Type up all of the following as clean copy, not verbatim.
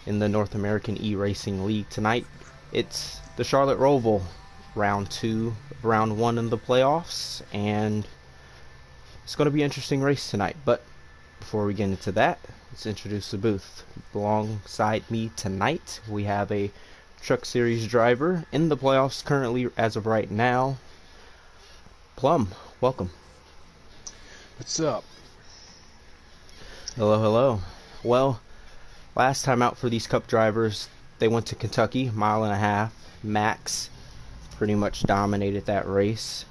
in the North American E-Racing League. Tonight, it's the Charlotte ROVAL, round 1 in the playoffs, and it's going to be an interesting race tonight. But before we get into that, let's introduce the booth. Alongside me tonight, we have a Truck Series driver in the playoffs currently as of right now. Plum, welcome. What's up? Hello, hello. Well, last time out for these Cup drivers, they went to Kentucky, mile and a half. Max pretty much dominated that race.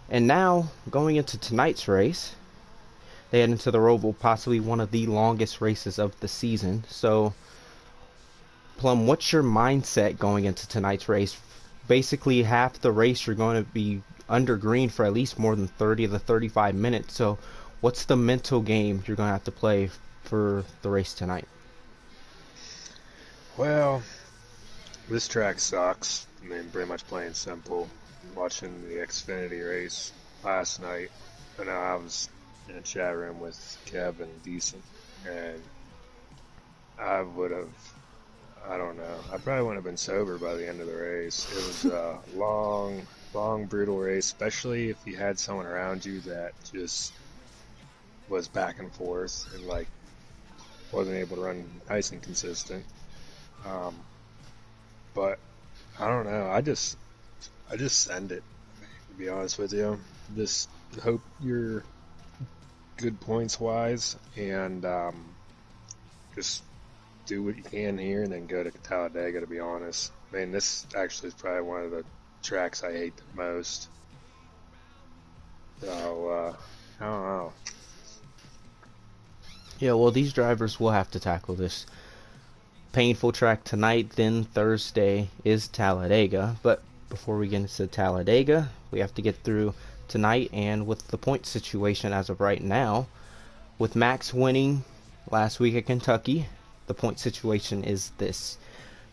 And now, going into tonight's race, they head into the ROVAL, possibly one of the longest races of the season. So, Plum, what's your mindset going into tonight's race? Basically, half the race you're going to be under green for at least more than 30 to 35 minutes. So, what's the mental game you're going to have to play for the race tonight? Well, this track sucks. I mean, pretty much plain simple. Watching the Xfinity race last night, I know I was in a chat room with Kev and Decent, and I would have, I don't know, I probably wouldn't have been sober by the end of the race. It was a long, brutal race, especially if you had someone around you that just was back and forth and like wasn't able to run nice and consistent. But I don't know. I just send it. To be honest with you, just hope you're good points wise, and just do what you can here, and then go to Talladega. To be honest, I mean, this actually is probably one of the tracks I hate the most. So I don't know. Yeah, well, these drivers will have to tackle this painful track tonight. Then Thursday is Talladega. But before we get into Talladega, we have to get through tonight. And with the point situation as of right now, with Max winning last week at Kentucky, the point situation is this.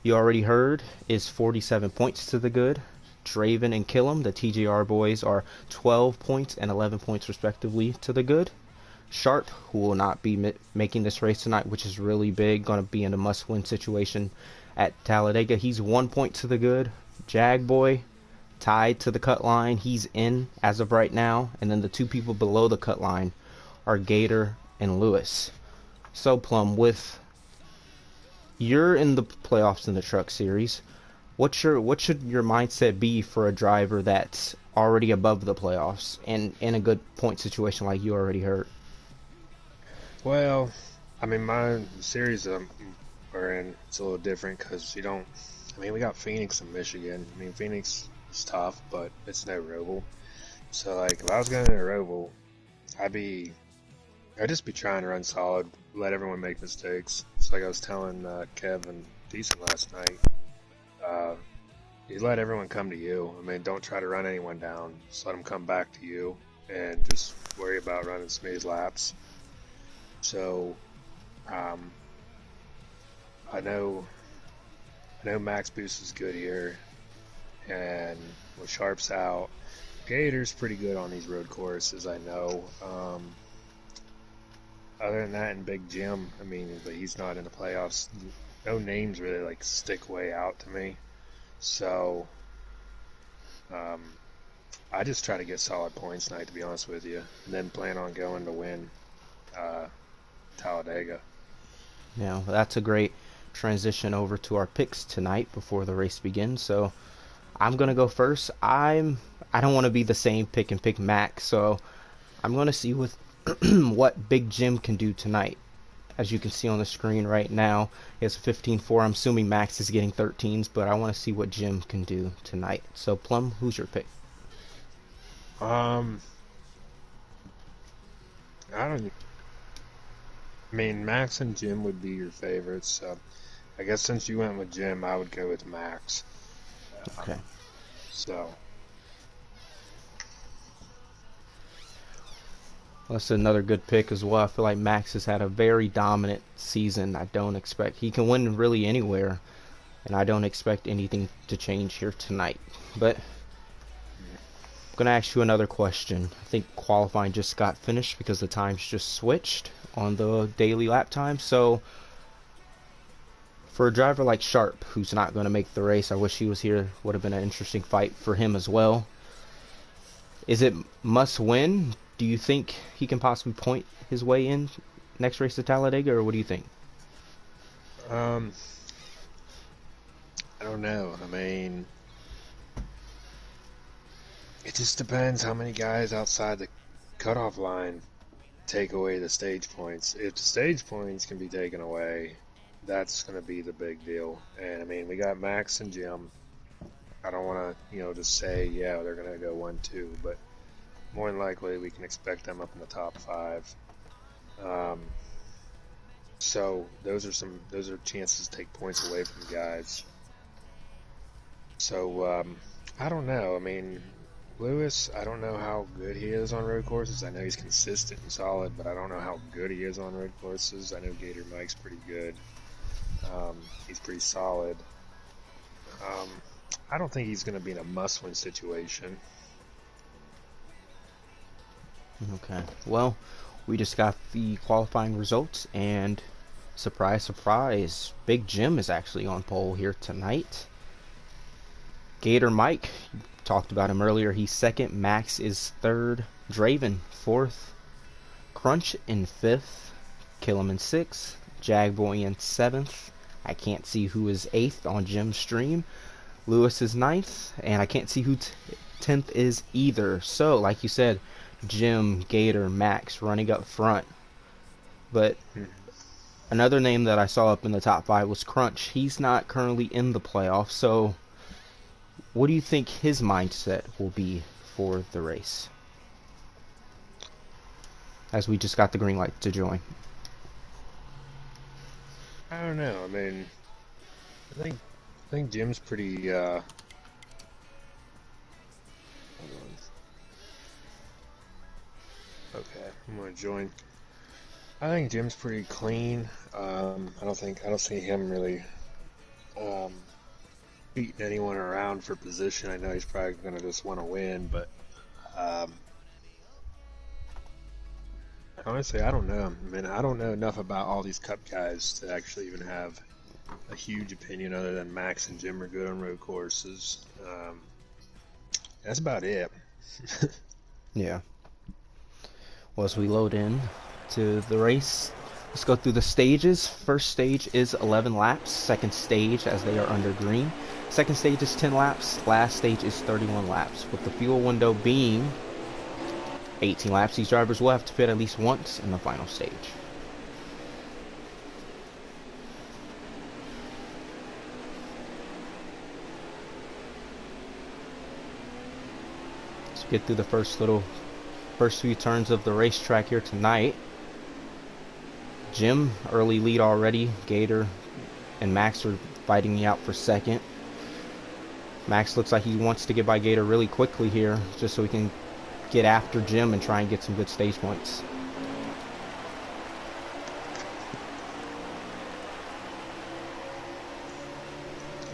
You already heard, is 47 points to the good. Draven and Killam, the TJR boys, are 12 points and 11 points respectively to the good. Sharp, who will not be making this race tonight, which is really big, going to be in a must-win situation at Talladega. He's 1 point to the good. Jagboy, tied to the cut line. He's in as of right now. And then the two people below the cut line are Gator and Lewis. So, Plum, with you're in the playoffs in the Truck Series, what should your mindset be for a driver that's already above the playoffs and in a good point situation like you already heard? Well, I mean, my series we're in, it's a little different because you don't. I mean, we got Phoenix and Michigan. I mean, Phoenix is tough, but it's no ROVAL. So, like, if I was going to a ROVAL, I'd just be trying to run solid, let everyone make mistakes. It's like I was telling Kev and Decent last night. You let everyone come to you. I mean, don't try to run anyone down. Just let them come back to you, and just worry about running smooth laps. So, I know Max Boost is good here, and with Sharp's out, Gator's pretty good on these road courses, I know. Other than that, in Big Jim, I mean, but he's not in the playoffs. No names really like stick way out to me. So, I just try to get solid points tonight, to be honest with you, and then plan on going to win Talladega. Yeah, that's a great transition over to our picks tonight before the race begins. So I'm gonna go first. I don't want to be the same pick Max, so I'm gonna see with what Big Jim can do tonight. As you can see on the screen right now, he has a 15-4. I'm assuming Max is getting 13s, but I want to see what Jim can do tonight. So Plum, who's your pick? I don't. I mean, Max and Jim would be your favorites. So I guess since you went with Jim, I would go with Max. Okay. So. Well, that's another good pick as well. I feel like Max has had a very dominant season. I don't expect he can win really anywhere, and I don't expect anything to change here tonight. But I'm gonna ask you another question. I think qualifying just got finished because the times just switched on the daily lap time. So For a driver like Sharp, who's not going to make the race, I wish he was here. Would have been an interesting fight for him as well. Is it must win? Do you think he can possibly point his way in next race to Talladega, or what do you think? I don't know. I mean, it just depends how many guys outside the cutoff line take away the stage points. If the stage points can be taken away, that's going to be the big deal. And I mean, we got Max and Jim. I don't want to, just say, yeah, they're going to go 1-2, but more than likely we can expect them up in the top 5. So those are chances to take points away from guys. So I don't know. I mean, Lewis, I don't know how good he is on road courses. I know he's consistent and solid, but I don't know how good he is on road courses. I know Gator Mike's pretty good. He's pretty solid. I don't think he's going to be in a must-win situation. Okay. Well, we just got the qualifying results, and surprise, surprise, Big Jim is actually on pole here tonight. Gator Mike, talked about him earlier, he's second. Max is third. Draven, fourth. Crunch in fifth. Killam in sixth. Jagboy in seventh. I can't see who is eighth on Jim's stream. Lewis is ninth, and I can't see who 10th is either. So, like you said, Jim, Gator, Max running up front. But another name that I saw up in the top 5 was Crunch. He's not currently in the playoffs, so what do you think his mindset will be for the race? As we just got the green light to join. I don't know. I mean, I think Jim's pretty. Hold on. Okay, I'm gonna join. I think Jim's pretty clean. I don't see him really beating anyone around for position. I know he's probably gonna just want to win, but honestly, I don't know. I mean, I don't know enough about all these Cup guys to actually even have a huge opinion other than Max and Jim are good on road courses. That's about it. Yeah. Well, as we load in to the race, let's go through the stages. First stage is 11 laps. Second stage, as they are under green. Second stage is 10 laps. Last stage is 31 laps. With the fuel window being 18 laps, these drivers will have to pit at least once in the final stage. Let's get through the first few turns of the racetrack here tonight. Jim, early lead already. Gator and Max are fighting me out for second. Max looks like he wants to get by Gator really quickly here, just so he can get after Jim and try and get some good stage points.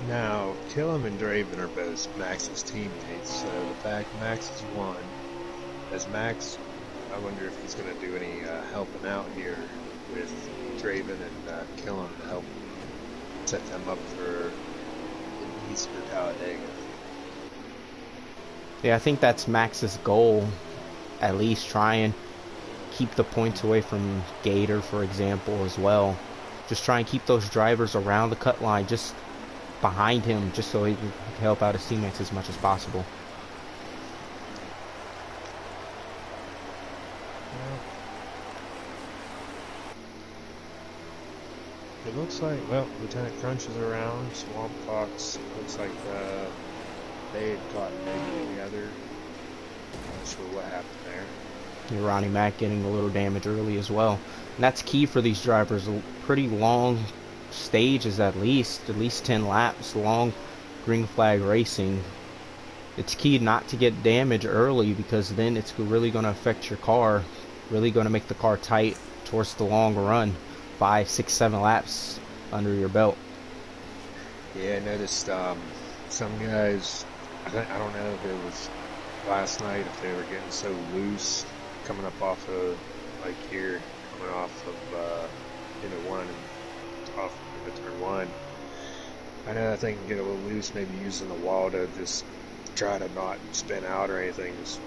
Now, Killam and Draven are both Max's teammates, so the fact Max has won, as Max, I wonder if he's going to do any helping out here with Draven and Killam to help set them up for the East for Talladega. Yeah, I think that's Max's goal. At least try and keep the points away from Gator, for example, as well. Just try and keep those drivers around the cut line, just behind him, just so he can help out his teammates as much as possible. It looks like, well, Lieutenant Crunch is around. Swamp Fox looks like they had gotten maybe together. Not sure what happened there. Ronnie Mack getting a little damage early as well. And that's key for these drivers. Pretty long stages, at least 10 laps, long green flag racing. It's key not to get damage early, because then it's really going to affect your car, really going to make the car tight towards the long run. 5, 6, 7 laps under your belt. Yeah, I noticed some guys, I don't know if it was last night, if they were getting so loose coming up off of, like here, coming off of into one and off into turn one. I think get a little loose, maybe using the wall to just try to not spin out or anything, just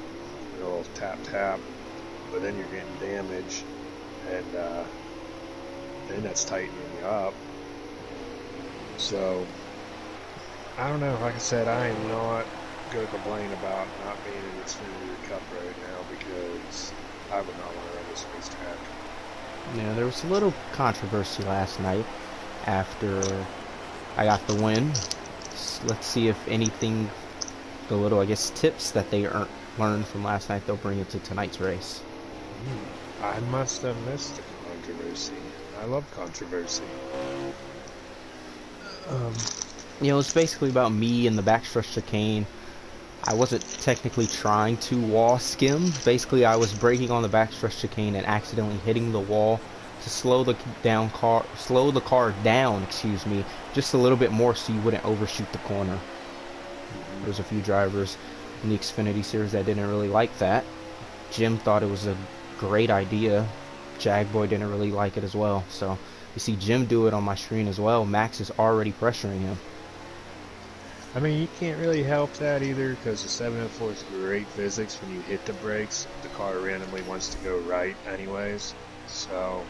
a little tap tap. But then you're getting damage, and then that's tightening you up. So I don't know. Like I said, I am not going to complain about not being in Xfinity Cup right now because I would not want to run this racetrack. Yeah, there was a little controversy last night after I got the win. Let's see if anything, the little, I guess, tips that they learned from last night, they'll bring into tonight's race. I must have missed the controversy. I love controversy. You know, it's basically about me and the backstretch chicane. I wasn't technically trying to wall skim. Basically, I was braking on the backstretch chicane and accidentally hitting the wall to slow the car down, excuse me, just a little bit more so you wouldn't overshoot the corner. There's a few drivers in the Xfinity series that didn't really like that. Jim thought it was a great idea. Jagboy didn't really like it as well. So you see Jim do it on my screen as well. Max is already pressuring him. I mean, you can't really help that either because the 704 is great physics. When you hit the brakes, the car randomly wants to go right anyways. So,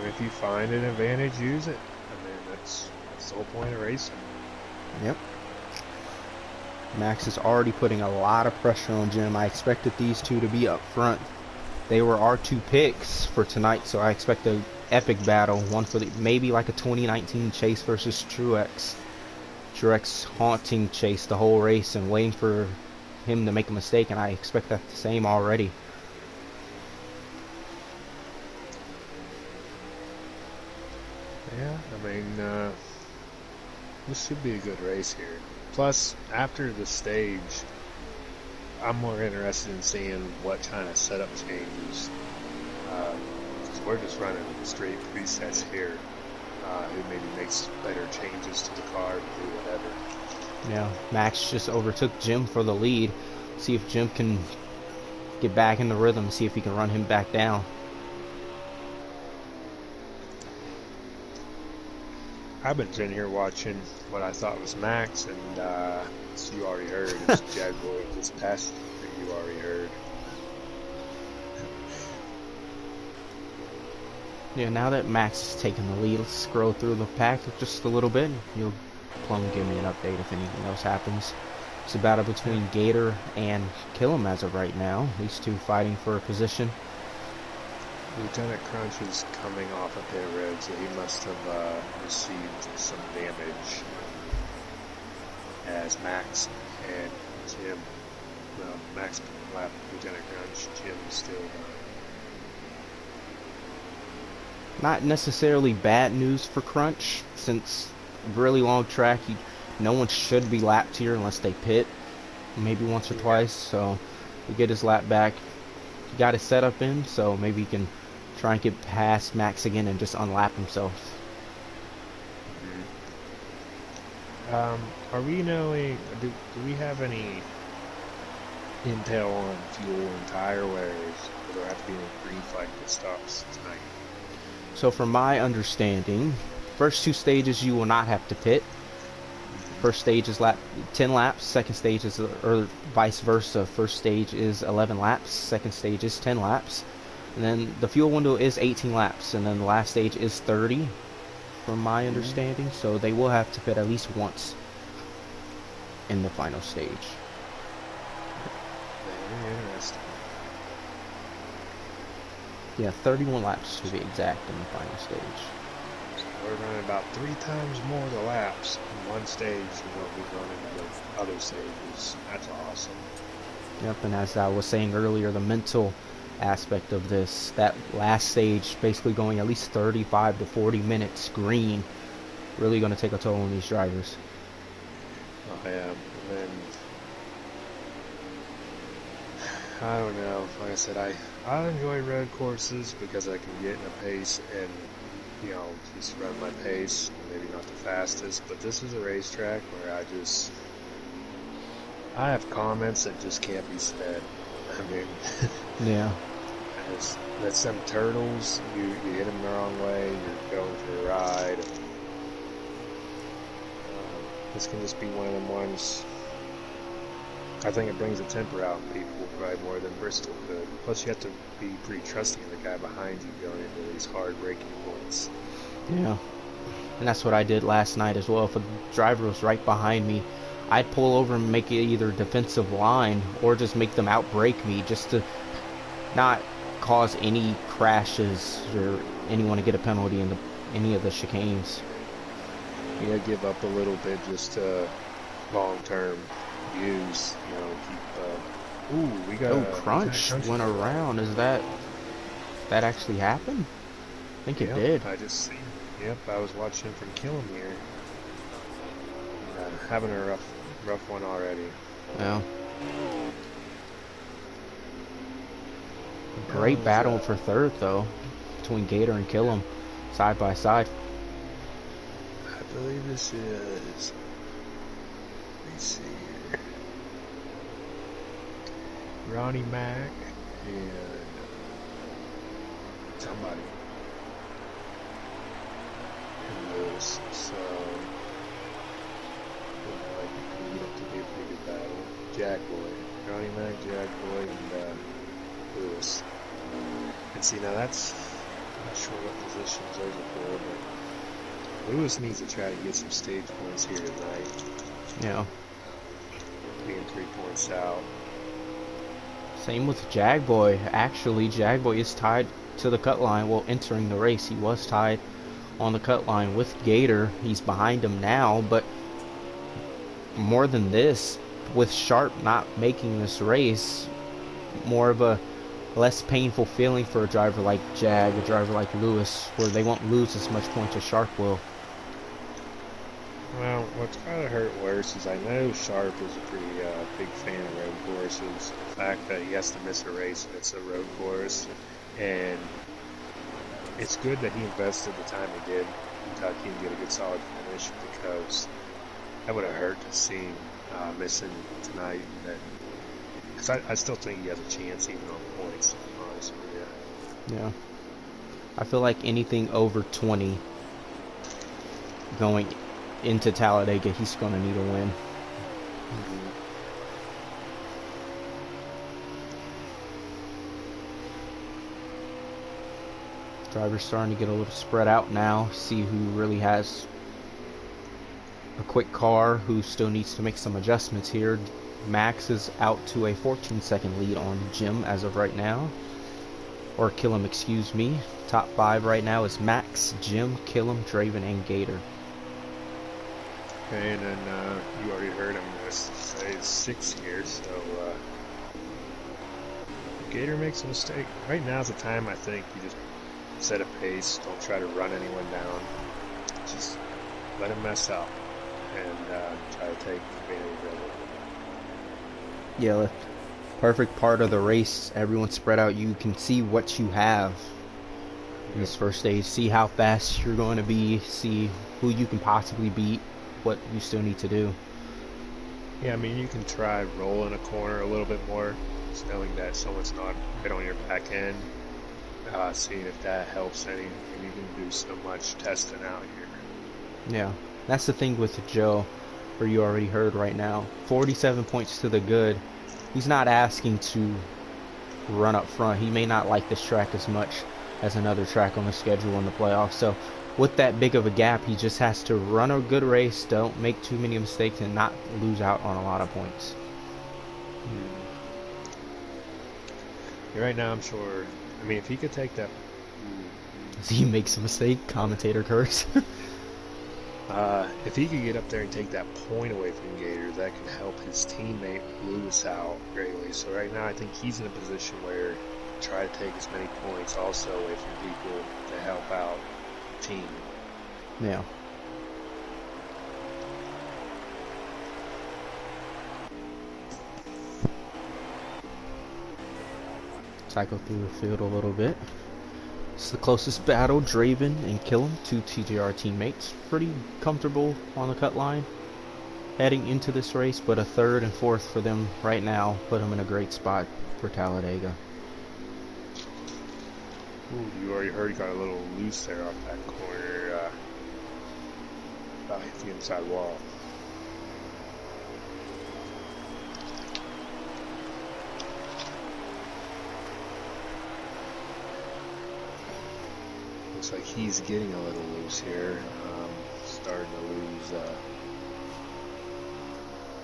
if you find an advantage, use it. I mean, that's the whole point of racing. Yep. Max is already putting a lot of pressure on Jim. I expected these two to be up front. They were our two picks for tonight, so I expect an epic battle. One for maybe like a 2019 Chase versus Truex. Truex haunting Chase the whole race and waiting for him to make a mistake, and I expect that the same already. Yeah, I mean, this should be a good race here. Plus, after the stage, I'm more interested in seeing what kind of setup changes. Because we're just running straight presets here. Who maybe makes better changes to the car to do whatever. Yeah, Max just overtook Jim for the lead. See if Jim can get back in the rhythm, see if he can run him back down. I've been sitting here watching what I thought was Max, and as you already heard, it's Jagboy just passed that you already heard. Yeah, now that Max is taking the lead, let's scroll through the pack just a little bit. You'll Plum give me an update if anything else happens. It's a battle between Gator and Killam as of right now. These two fighting for a position. Lieutenant Crunch is coming off a pit road, so he must have received some damage. As Max and Jim, well, Max left Lieutenant Crunch, Jim is still Not necessarily bad news for Crunch, since really long track, no one should be lapped here unless they pit, maybe once or twice. So we get his lap back. He got his setup in, so maybe he can try and get past Max again and just unlap himself. Are we knowing? Do we have any intel on fuel and tire wears? Or there have to be any pre-flight pit stops tonight? So from my understanding, first two stages you will not have to pit. First stage is 10 laps, second stage is, or vice versa. First stage is 11 laps, second stage is 10 laps. And then the fuel window is 18 laps, and then the last stage is 30, from my understanding. So they will have to pit at least once in the final stage. Very interesting. Yeah, 31 laps to be exact in the final stage. So we're running about 3 times more the laps in one stage than what we run in the other stages. That's awesome. Yep, and as I was saying earlier, the mental aspect of this, that last stage basically going at least 35 to 40 minutes green, really going to take a toll on these drivers. Oh yeah, and then I don't know. Like I said, I enjoy road courses because I can get in a pace and, you know, just run my pace. Maybe not the fastest, but this is a racetrack where I have comments that just can't be said. I mean, Yeah. that's them turtles. You hit them the wrong way. You're going for a ride. And This can just be one of them ones. I think it brings a temper out in people probably more than Bristol could. Plus, you have to be pretty trusting of the guy behind you going into these hard braking points. Yeah. And that's what I did last night as well. If a driver was right behind me, I'd pull over and make it either defensive line or just make them outbrake me just to not cause any crashes or anyone to get a penalty in any of the chicanes. Yeah, give up a little bit just to long-term use, keep, ooh, we got Oh, a crunch went around. Is that actually happened? I think it did. I just seen. Yep, I was watching from Killam here. Having a rough one already. Yeah. Great battle for third though, between Gator and Killam, side by side. I believe this is. Let me see here. Ronnie Mac and somebody. So, we have to be a pretty good battle. Jack Boy, Ronnie Mac, Jack Boy, and Lewis. And see, now that's, I'm not sure what positions those are for, but Lewis needs to try to get some stage points here tonight. Yeah. Being 3 points out. Same with Jagboy. Actually, Jagboy is tied to the cut line. Well, entering the race, he was tied on the cut line with Gator. He's behind him now, but more than this, with Sharp not making this race, more of a less painful feeling for a driver like Jag, a driver like Lewis, where they won't lose as much points as Sharp will. Well, what's kind of hurt worse is I know Sharp is a pretty big fan of road courses. The fact that he has to miss a race and it's a road course, and it's good that he invested the time he did in Kentucky and get a good solid finish, because that would have hurt to see him missing tonight. Because I still think he has a chance even on points, to be honest with you. Yeah. I feel like anything over 20 going into Talladega, he's going to need a win. Drivers starting to get a little spread out now. See who really has a quick car, who still needs to make some adjustments here. Max is out to a 14-second lead on Jim as of right now. Or Killam, excuse me. Top 5 right now is Max, Jim, Killam, Draven, and Gator. Okay, and then you already heard him say 6 here, so if Gator makes a mistake, right now's the time I think you just set a pace, don't try to run anyone down, just let him mess up and try to take advantage of it. Yeah, perfect part of the race. Everyone spread out. You can see what you have in this first stage. See how fast you're going to be. See who you can possibly beat. What you still need to do. Yeah, I mean, you can try rolling a corner a little bit more, just knowing that someone's not right on your back end. Seeing if that helps any, and you can do so much testing out here. Yeah, that's the thing with Joe, where you already heard right now. 47 points to the good. He's not asking to run up front. He may not like this track as much as another track on the schedule in the playoffs. So with that big of a gap, he just has to run a good race, don't make too many mistakes, and not lose out on a lot of points. Right now, I'm sure. I mean, if he could take that. He makes a mistake, commentator curse. If he could get up there and take that point away from Gator, that can help his teammate Lewis out greatly. So right now, I think he's in a position where try to take as many points also away from people to help out the team. Yeah. Cycle through the field a little bit. It's the closest battle. Draven and Killam, 2 TJR teammates. Pretty comfortable on the cut line heading into this race, but a 3rd and 4th for them right now put them in a great spot for Talladega. Ooh, you already heard he got a little loose there off that corner. Hit the inside wall. looks like he's getting a little loose here. Starting to lose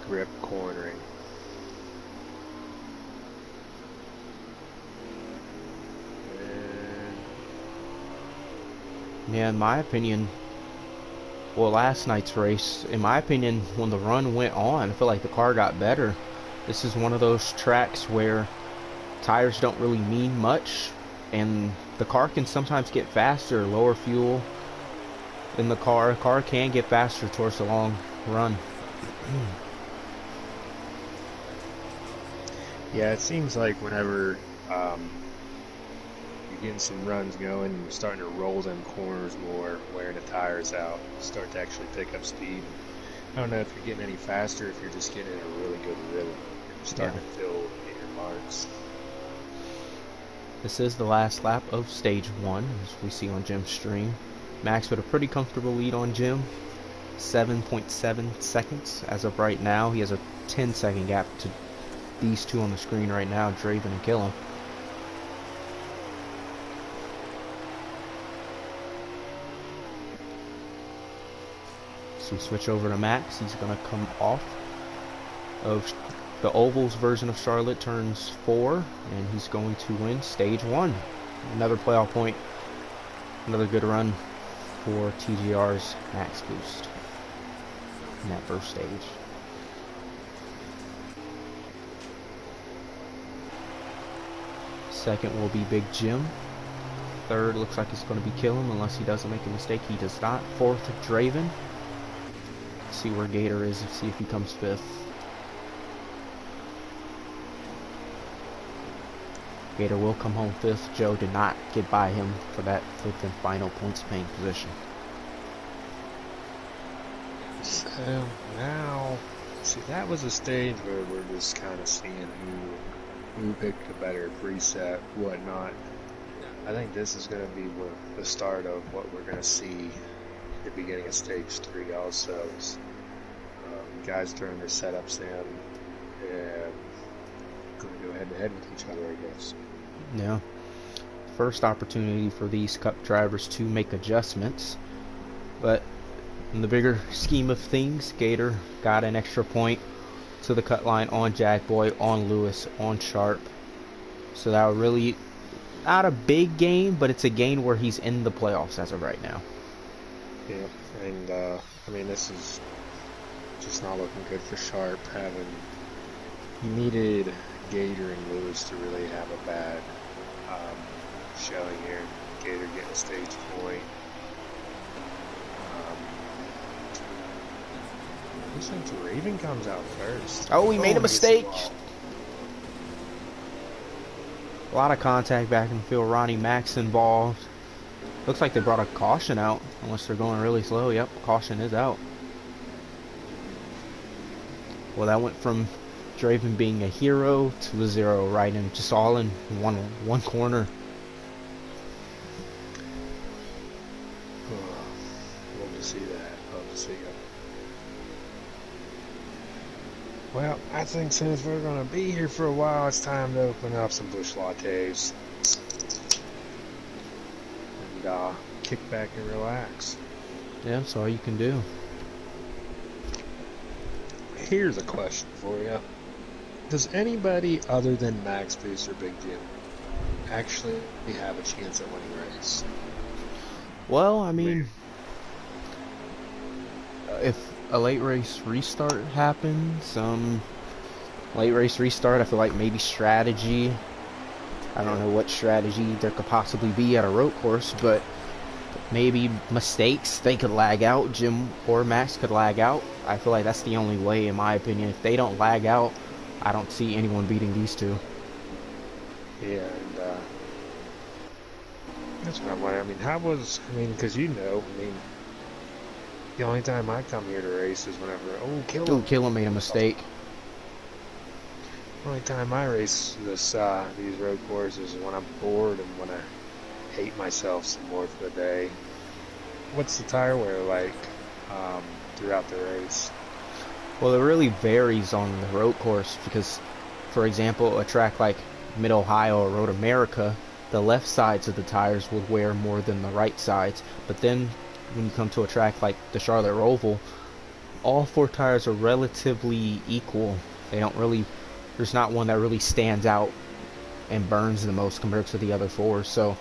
grip cornering. Yeah, in my opinion, well, last night's race, in my opinion, when the run went on, I feel like the car got better. This is one of those tracks where tires don't really mean much, and the car can sometimes get faster, lower fuel in the car. Car can get faster towards the long run. Yeah, it seems like whenever you're getting some runs going and you're starting to roll them corners more, wearing the tires out, start to actually pick up speed. I don't know if you're getting any faster, if you're just getting in a really good rhythm. You're starting to feel your marks. This is the last lap of stage 1, as we see on Jim's stream. Max with a pretty comfortable lead on Jim, 7.7 seconds as of right now. He has a 10-second gap to these two on the screen right now, Draven and Killam. So we switch over to Max. He's going to come off of the Ovals version of Charlotte, turns 4, and he's going to win stage 1. Another playoff point. Another good run for TGR's Max Boost in that first stage. Second will be Big Jim. Third looks like it's going to be Killam unless he doesn't make a mistake. He does not. Fourth, Draven. See where Gator is and see if he comes 5th. Gator will come home 5th. Joe did not get by him for that 5th and final points paying position. So now, see, that was a stage where we're just kind of seeing who picked a better preset, whatnot. I think this is going to be the start of what we're going to see at the beginning of stage 3 also. Guys turn their setups in and going to go head to head with each other, I guess. Yeah. First opportunity for these Cup drivers to make adjustments. But in the bigger scheme of things, Gator got an extra point to the cut line on Jackboy, on Lewis, on Sharp. So that was really not a big gain, but it's a gain where he's in the playoffs as of right now. Yeah, and I mean, this is just not looking good for Sharp. He needed Gator and Lewis to really have a bad showing here. Gator getting a stage point. Looks like Raven comes out first. Oh, he made a mistake. A lot of contact back in the field. Ronnie Max involved. Looks like they brought a caution out, unless they're going really slow. Yep, caution is out. Well, that went from Draven being a hero to a 0, right? And just all in one corner. Love to see that. Love to see it. Well, I think since we're going to be here for a while, it's time to open up some bush lattes. And kick back and relax. Yeah, that's all you can do. Here's a question for you. Does anybody other than Max Boost or Big Jim actually have a chance at winning a race? Well, I mean, if a late race restart happens, late race restart, I feel like maybe strategy. I don't know what strategy there could possibly be at a road course, but maybe mistakes. They could lag out. Jim or Max could lag out. I feel like that's the only way, in my opinion. If they don't lag out, I don't see anyone beating these two. Yeah, and that's what I'm wondering. I mean, because the only time I come here to race is whenever, Killam made a mistake. The only time I race these road courses is when I'm bored and when I hate myself some more for the day. What's the tire wear like throughout the race? Well, it really varies on the road course because, for example, a track like Mid-Ohio or Road America, the left sides of the tires would wear more than the right sides. But then when you come to a track like the Charlotte Roval, all four tires are relatively equal. They don't really, there's not one that really stands out and burns the most compared to the other four. So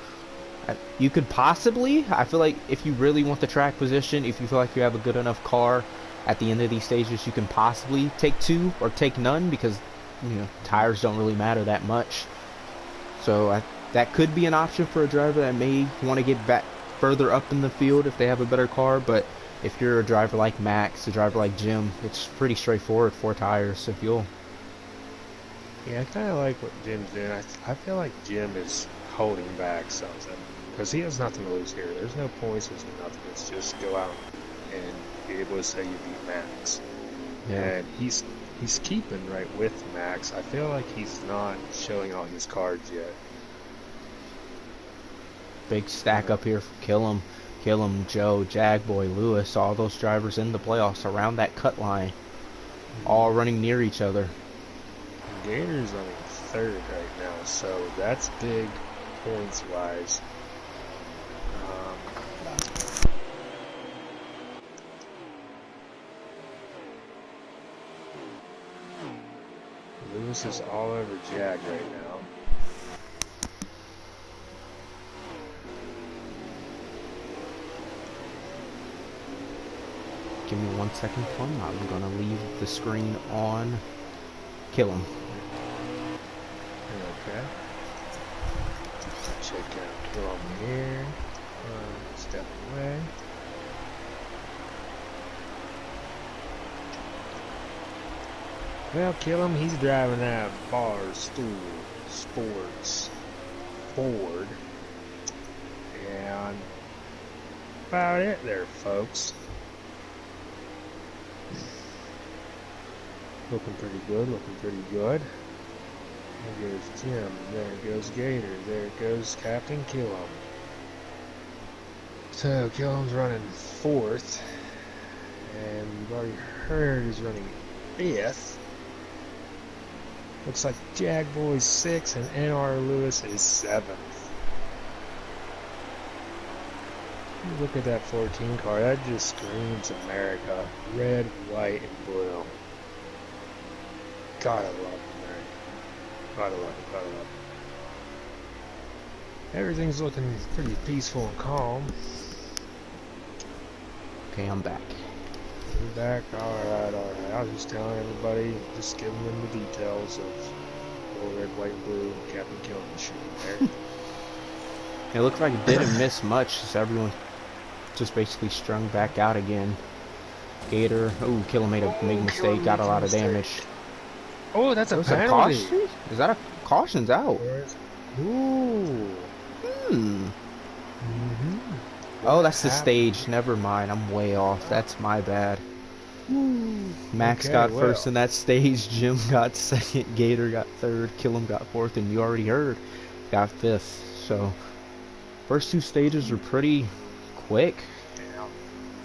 you could possibly, I feel like if you really want the track position, if you feel like you have a good enough car at the end of these stages, you can possibly take two or take none, because tires don't really matter that much. So that could be an option for a driver that may want to get back further up in the field if they have a better car. But if you're a driver like Max, a driver like Jim, it's pretty straightforward, four tires. So if you'll... Yeah, I kind of like what Jim's doing. I feel like Jim is holding back something, because he has nothing to lose here. There's no points, there's nothing. It's just go out and be able to say you beat Max. Yeah. And he's keeping right with Max. I feel like he's not showing all his cards yet. Big stack up here for Killam, Joe, Jagboy, Lewis, all those drivers in the playoffs around that cut line, all running near each other. Gator's running third right now, so that's big points wise. Lewis is all over Jag right now. Give me 1 second, Plum. I'm gonna leave the screen on. Kill him. Okay. Check out Kill him here. Step away. Well, Kill him. He's driving that Barstool Sports Ford. And about it there, folks. Looking pretty good, looking pretty good. There goes Jim, there goes Gator, there goes Captain Killam. So Killam's running fourth, and we've already heard he's running fifth. Looks like Jagboy's sixth, and NR Lewis is seventh. Look at that 14 car, that just screams America. Red, white, and blue. Gotta love America. Gotta love it, gotta love it. Everything's looking pretty peaceful and calm. Okay, I'm back. You're back? Alright, alright. I was just telling everybody, just giving them the details of little red, white, and blue, Captain Killam shooting there. It looked like it didn't miss much, as everyone just basically strung back out again. Gator, ooh, Killam made a big mistake, got a lot of damage. Oh, that's a penalty. Caution? Is that a caution's out? Ooh. Oh, that's the stage. Never mind. I'm way off. That's my bad. Max got first in that stage. Jim got second. Gator got third. Killam got fourth. And you already heard, got fifth. So, first two stages are pretty quick. Yeah.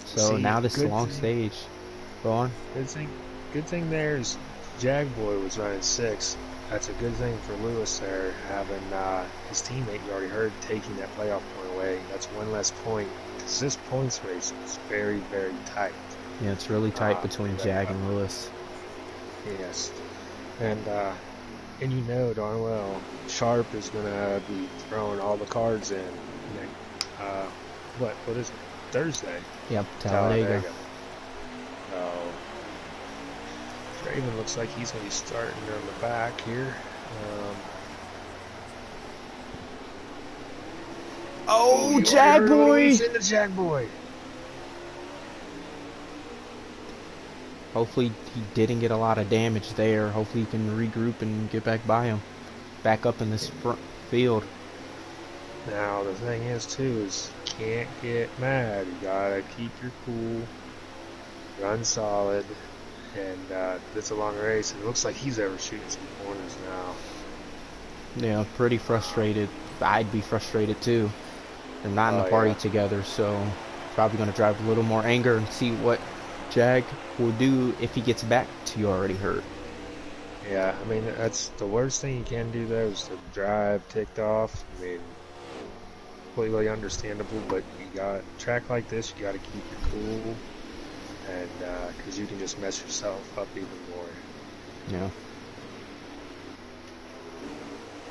So now this long stage. Go on. Good thing there is Jagboy was running sixth. That's a good thing for Lewis there, having his teammate, you already heard, taking that playoff point away. That's one less point, because this points race is very, very tight. Yeah, it's really tight between Jag and Lewis. Yes. And you know darn well, Sharp is going to be throwing all the cards in. What is it? Thursday? Yep, Talladega. Draven looks like he's going to be starting on the back here. Oh, Jagboy! He's in the Jagboy. Hopefully he didn't get a lot of damage there. Hopefully he can regroup and get back by him. Back up in this front field. Now the thing is too is you can't get mad. You gotta keep your cool, run solid. And it's a long race, and it looks like he's ever shooting some corners now. Yeah, pretty frustrated. I'd be frustrated too. They're not in the party together, so probably going to drive a little more anger and see what Jag will do if he gets back to you already hurt. Yeah, I mean, that's the worst thing you can do though is to drive ticked off. I mean, completely understandable, but you got track like this, you got to keep your cool, and because you can just mess yourself up even more. Yeah.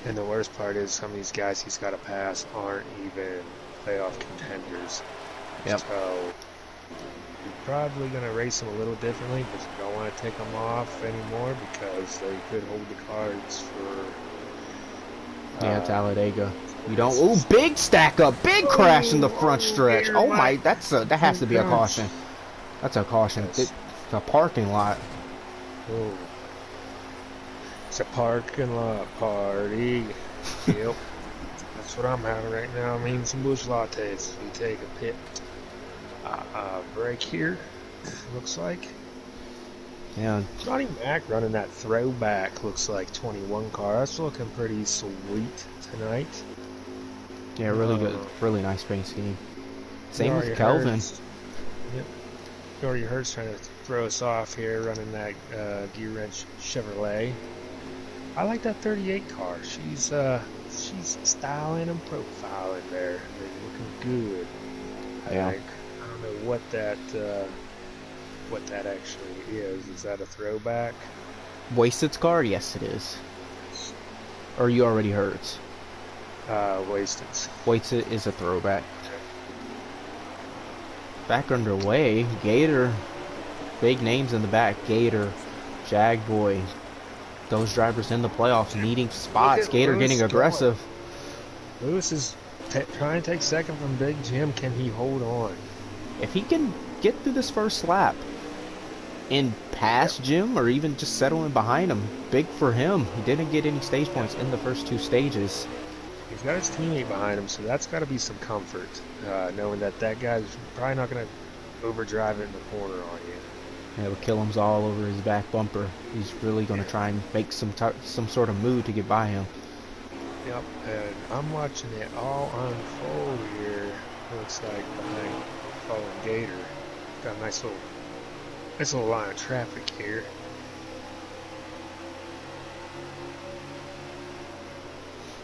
And the worst part is some of these guys he's got to pass aren't even playoff contenders. Yep. So you're probably going to race them a little differently, but you don't want to take them off anymore because they could hold the cards for Yeah, Talladega. You don't. Oh, races. big stack up, big crash in the front Oh, stretch. Gator Oh my, Mike. that has Here to be a comes. caution. That's a caution. It's Yes. a parking lot. Oh, it's a parking lot party. Yep. That's what I'm having right now. I'm eating some bush lattes. We take a pit break here. Looks like. Yeah, Ronnie Mac running that throwback looks like 21 car. That's looking pretty sweet tonight. yeah, really good, really nice paint scheme. Same with Daria Kelvin. Hurts. Yep. Daria Hurts trying to throw us off here, running that gear wrench Chevrolet. I like that 38 car. She's styling and profiling there. They're looking good. Yeah. I don't know what that actually is. Is that a throwback? Wasted's car? Yes, it is. Or you already heard. Wasted. Wasted is a throwback. Back underway. Gator. Big names in the back. Gator. Jagboy. Those drivers in the playoffs needing spots. Gator Lewis getting aggressive. Lewis is trying to take second from Big Jim. Can he hold on? If he can get through this first lap and pass Jim or even just settle in behind him, big for him. He didn't get any stage points in the first two stages. He's got his teammate behind him, so that's got to be some comfort, knowing that guy's probably not going to overdrive it in the corner on you. Yeah, with Killam's all over his back bumper. He's really going to try and make some sort of move to get by him. Yep, and I'm watching it all unfold here. Looks like behind fallen Gator. Got a nice little line of traffic here.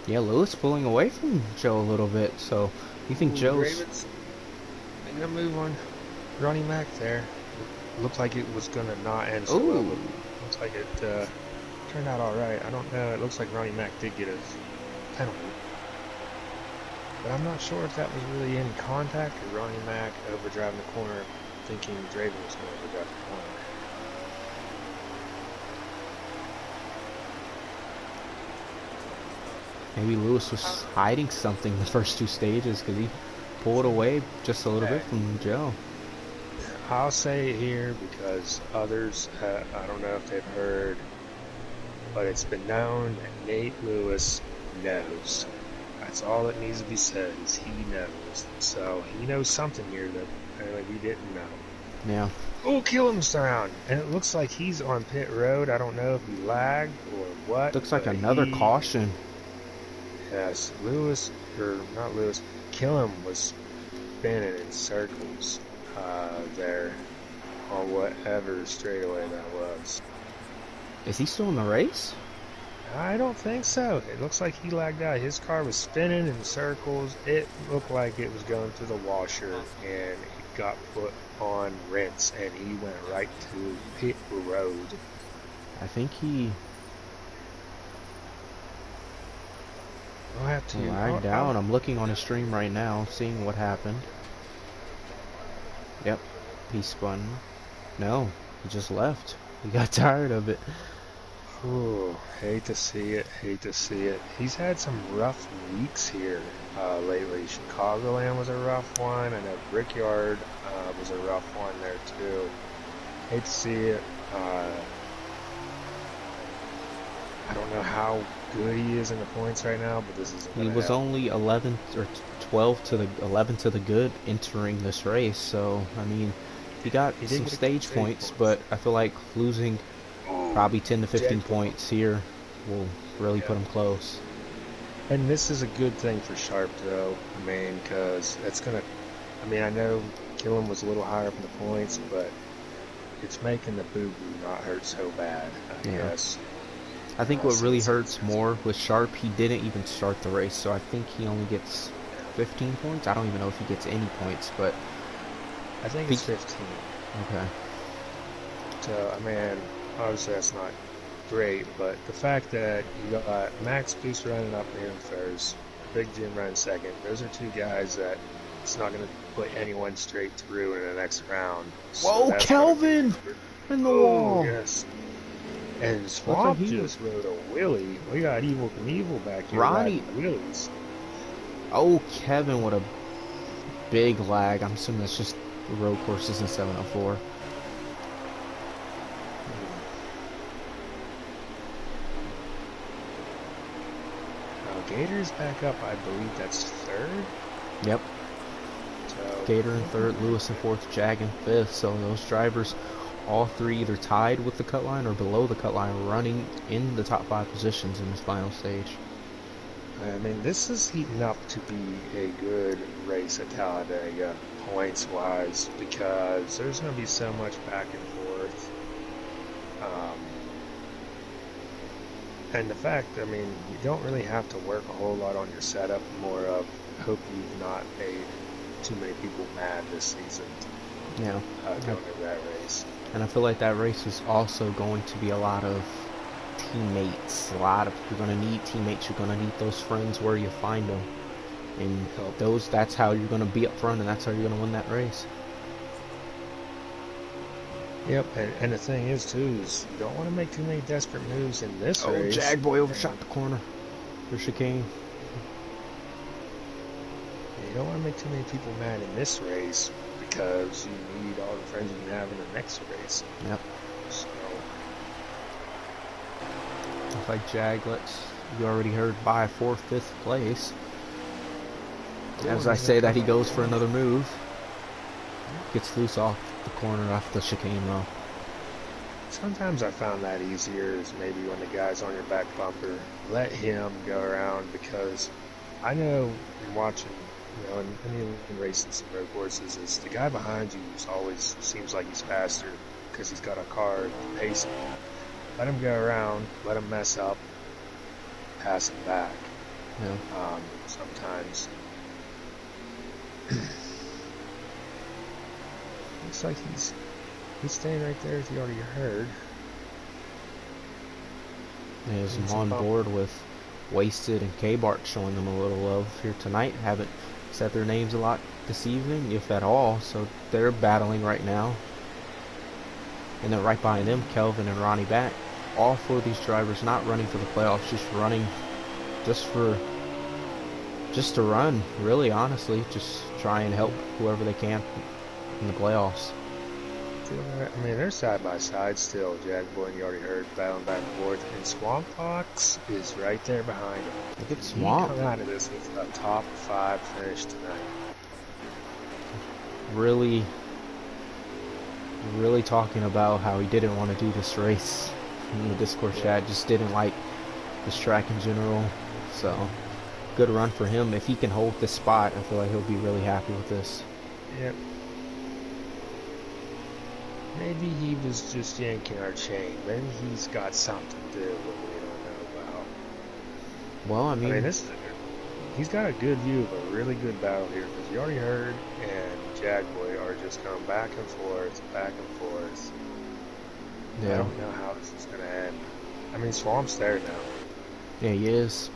Yeah, Lewis pulling away from Joe a little bit. So you think Joe's Ravens making a move on Ronnie Mac there. Looked like it was gonna not end so well, but looks like it turned out all right. I don't know. It looks like Ronnie Mac did get his penalty, but I'm not sure if that was really any contact or Ronnie Mac overdriving the corner, thinking Draven was going to overdrive the corner. maybe Lewis was hiding something in the first two stages because he pulled away just a little bit from Joe. I'll say it here because others, I don't know if they've heard, but it's been known that Nate Lewis knows. That's all that needs to be said is he knows. So he knows something here that apparently we didn't know. Yeah. Oh, Killam's down. And it looks like he's on pit road. I don't know if he lagged or what. Looks like another caution. Yes, Lewis, or not Lewis, Killam was spinning in circles there on whatever straightaway that was. Is he still in the race? I don't think so. It looks like he lagged out. His car was spinning in circles. It looked like it was going through the washer, and it got put on rinse, and he went right to pit road. I think he I'll have to lagged down. I'm looking on his stream right now, seeing what happened. Yep, he spun. No, he just left. He got tired of it. Ooh, hate to see it, hate to see it. He's had some rough weeks here lately. Chicagoland was a rough one. I know Brickyard was a rough one there too. Hate to see it. I don't know how good he is in the points right now, but this is. He was only 11 or 12 to the 11 to the good entering this race. So I mean, he got some stage points, but I feel like losing probably 10 to 15 points here will really put him close. And this is a good thing for Sharp, though. I mean, because it's gonna. I mean, I know Killam was a little higher up in the points, but it's making the boo-boo not hurt so bad, I guess. I think what Awesome. really hurts more with Sharp, he didn't even start the race, so I think he only gets 15 points. I don't even know if he gets any points, but I think he, it's 15. okay. So, I mean, obviously that's not great, but the fact that you got Max Boost running up here in first, Big Jim running second, those are two guys that it's not going to put anyone straight through in the next round. So Whoa, that's got to be Kelvin good. in the Oh, wall. yes. And Looks like Swamp he was just rode a wheelie. We got Evil Knievel back here Ronnie. riding wheelies. Oh, Kevin, what a big lag. I'm assuming that's just road courses in 704. Gator's back up, I believe that's third. Yep. So Gator in third, Lewis in fourth, Jag in fifth. So those drivers, all three either tied with the cut line or below the cut line, running in the top 5 positions in this final stage. I mean, this is heating up to be a good race at Talladega, points-wise, because there's going to be so much back and forth. And the fact, I mean, you don't really have to work a whole lot on your setup, more of hope you've not made too many people mad this season. Yeah. Going to that race. And I feel like that race is also going to be a lot of teammates. You're going to need teammates. You're going to need those friends where you find them. And that's how you're going to be up front, and that's how you're going to win that race. Yep, and the thing is, too, is you don't want to make too many desperate moves in this race. Oh, Jag Boy overshot the corner. For chicane. You don't want to make too many people mad in this race because you need all the friends you can have in the next race. Yep. So, looks like Jag you already heard, by 4th, 5th place. As I say that, he goes for another move. Gets loose off the corner, off the chicane though. Sometimes I found that easier is maybe when the guy's on your back bumper, let him go around, because I know in watching, you know, in racing some road courses, is the guy behind you always seems like he's faster because he's got a car to pace him. Let him go around, let him mess up, pass him back. Yeah. Sometimes. Looks like he's staying right there, as you already heard. Is on board with Wasted and K-Bart, showing them a little love here tonight. Haven't said their names a lot this evening, if at all, so they're battling right now. And then right behind them, Kelvin and Ronnie back. All 4 of these drivers not running for the playoffs, just running just to run, really, honestly. Just try and help whoever they can in the playoffs. I mean, they're side by side still. Jag Boy, you already heard, battling back and forth. And Swamp Fox is right there behind him. Look at Swamp. He come out of this with a top 5 finish tonight. Really talking about how he didn't want to do this race in the Discord chat. Just didn't like this track in general. So, good run for him. If he can hold this spot, I feel like he'll be really happy with this. Yep. Maybe he was just yanking our chain. Maybe he's got something to do that we don't know about. Well, I mean he's got a good view of a really good battle here, because you already heard, and Jag Boy are just going back and forth, back and forth. Yeah. I don't know how this is going to end. I mean, Swamp's there now. Yeah, he is.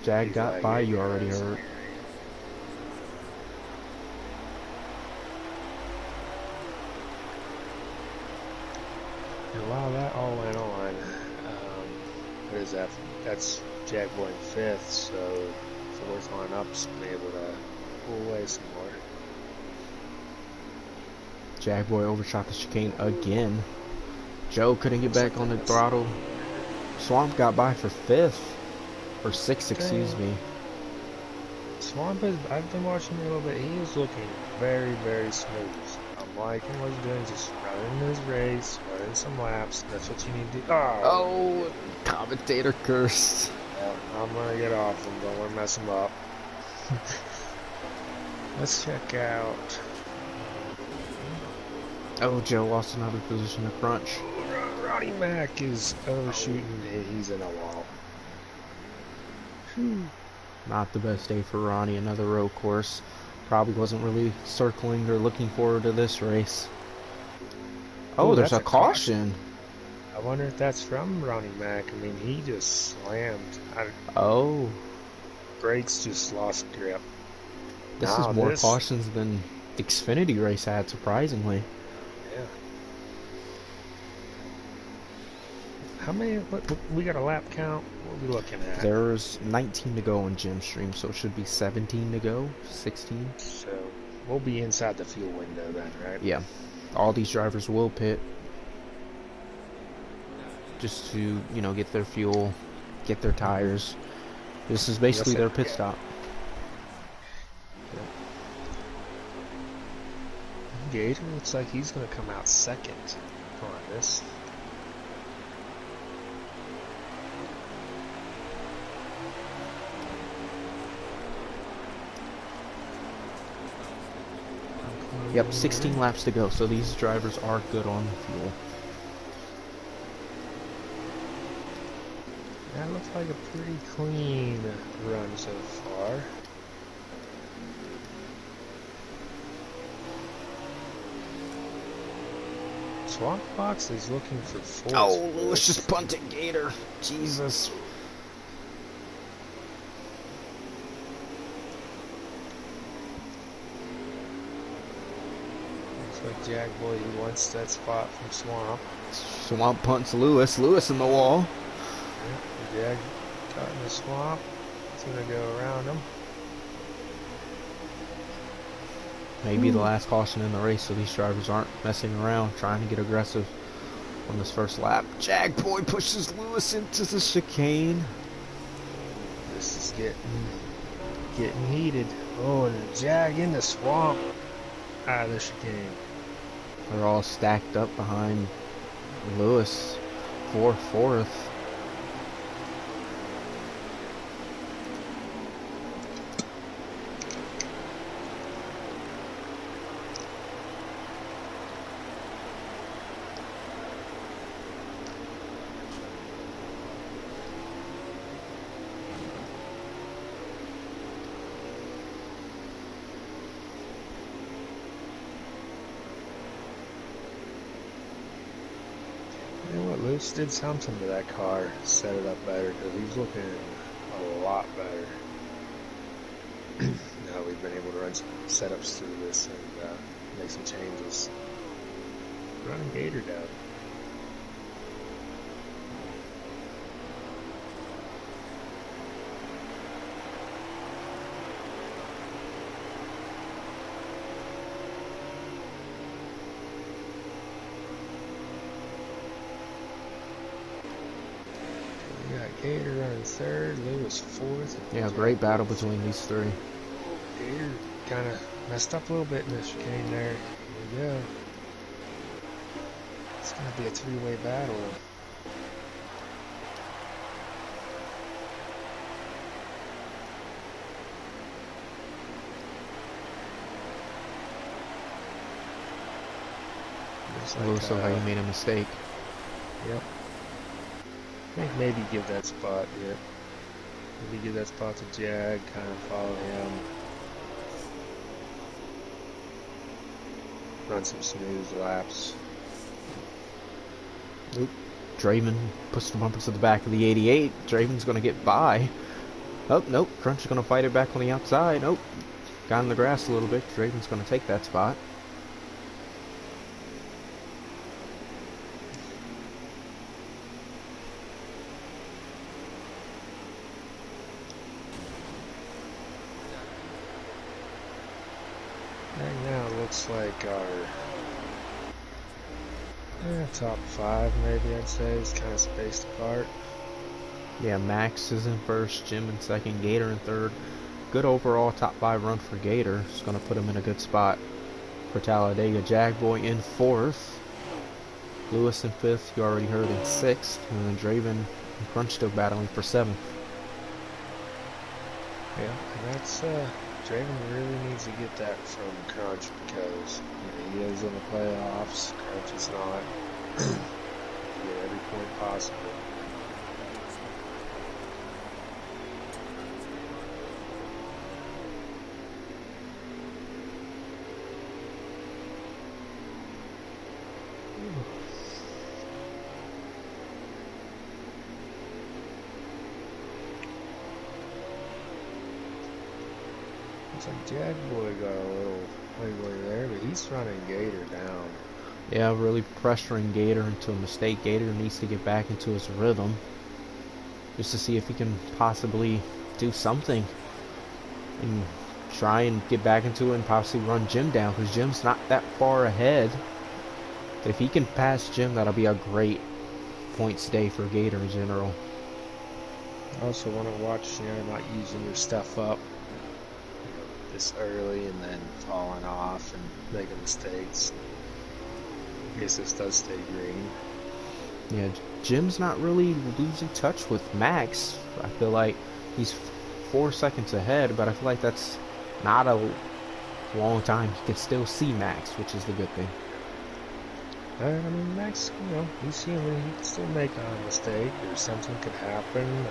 Jag got by, you already heard. And while that all went on, what is that? That's Jag Boy in 5th, so 4th on up's been able to pull away some more. Jag Boy overshot the chicane again. Joe couldn't get back on the throttle. Swamp got by for 5th. Or 6th, excuse me. Swamp I've been watching him a little bit. He is looking very, very smooth. I'm liking what he's doing, just running his race, running some laps. That's what you need to do. Oh, commentator cursed. Yeah, I'm going to get off him. Don't want to mess him up. Let's check out. Oh, Joe lost another position to crunch. Ronnie Mack is overshooting and he's in a wall. Whew. Not the best day for Ronnie. Another road course. Probably wasn't really circling or looking forward to this race. Oh, Ooh, there's that's a caution. I wonder if that's from Ronnie Mack. I mean, he just slammed. Oh. Brakes just lost grip. This is more cautions than the Xfinity race had, surprisingly. Yeah. How many? What, we got a lap count? What are we looking at? There's 19 to go on Jim Stream, so it should be 17 to go, 16. So we'll be inside the fuel window then, right? Yeah. All these drivers will pit just to, you know, get their fuel, get their tires. This is basically their pit stop. Gator looks like he's going to come out second on this. Yep, 16 laps to go, so these drivers are good on fuel. That looks like a pretty clean run so far. Swamp Fox is looking for fourth. Oh, Lewis just punted Gator. Jesus. Looks like Jack Boy, he wants that spot from Swamp. Swamp punts Lewis. Lewis in the wall. Jag caught in the swamp. It's gonna go around him. Maybe the last caution in the race, so these drivers aren't messing around, trying to get aggressive on this first lap. Jag Boy pushes Lewis into the chicane. This is getting heated. Oh, and the Jag in the swamp out of the chicane. They're all stacked up behind Lewis for fourth. You know what, Lewis did something to that car, set it up better, because he's looking a lot better. Now we've been able to run some setups through this and make some changes. Running Gator down. Gator running third, Lewis fourth. Yeah, great battle between these three. Gator kind of messed up a little bit in the chicane there. Here we go. It's going to be a three-way battle. Lewis looked like he made a mistake. Yep. I think maybe give that spot, yeah. Maybe give that spot to Jag, kind of follow him. Run some smooth laps. Oop. Draven pushed the bumper to the back of the 88. Draven's going to get by. Oh, nope. Crunch is going to fight it back on the outside. Nope. Got in the grass a little bit. Draven's going to take that spot. Right now it looks like our top five, maybe I'd say, is kind of spaced apart. Yeah, Max is in first, Jim in second, Gator in third. Good overall top five run for Gator. It's going to put him in a good spot for Talladega. Jagboy in fourth. Lewis in fifth, you already heard, in sixth. And then Draven and Crunch still battling for seventh. Yeah, and that's, Draven really needs to get that from Crunch because he is in the playoffs. Crunch is not. get every point possible. Looks like Jag Boy got a little wiggle there, but he's running Gator down. Yeah, really pressuring Gator into a mistake. Gator needs to get back into his rhythm just to see if he can possibly do something and try and get back into it and possibly run Jim down, because Jim's not that far ahead. If he can pass Jim, that'll be a great points day for Gator in general. I also want to watch, not using your stuff up this early and then falling off and making mistakes. I guess this does stay green. Yeah, Jim's not really losing touch with Max. I feel like he's 4 seconds ahead, but I feel like that's not a long time. He can still see Max, which is the good thing. I mean, Max, he's human. He can still make a mistake or something could happen.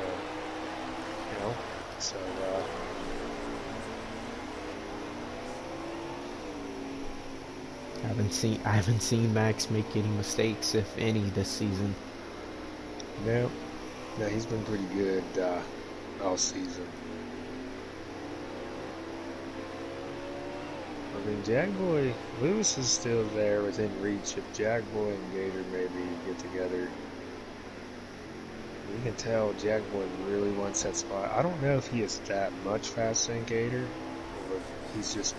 So. I haven't seen Max make any mistakes, if any, this season. Yeah, he's been pretty good all season. I mean, Jagboy, Lewis is still there within reach. If Jagboy and Gator maybe get together, you can tell Jagboy really wants that spot. I don't know if he is that much faster than Gator, or if he's just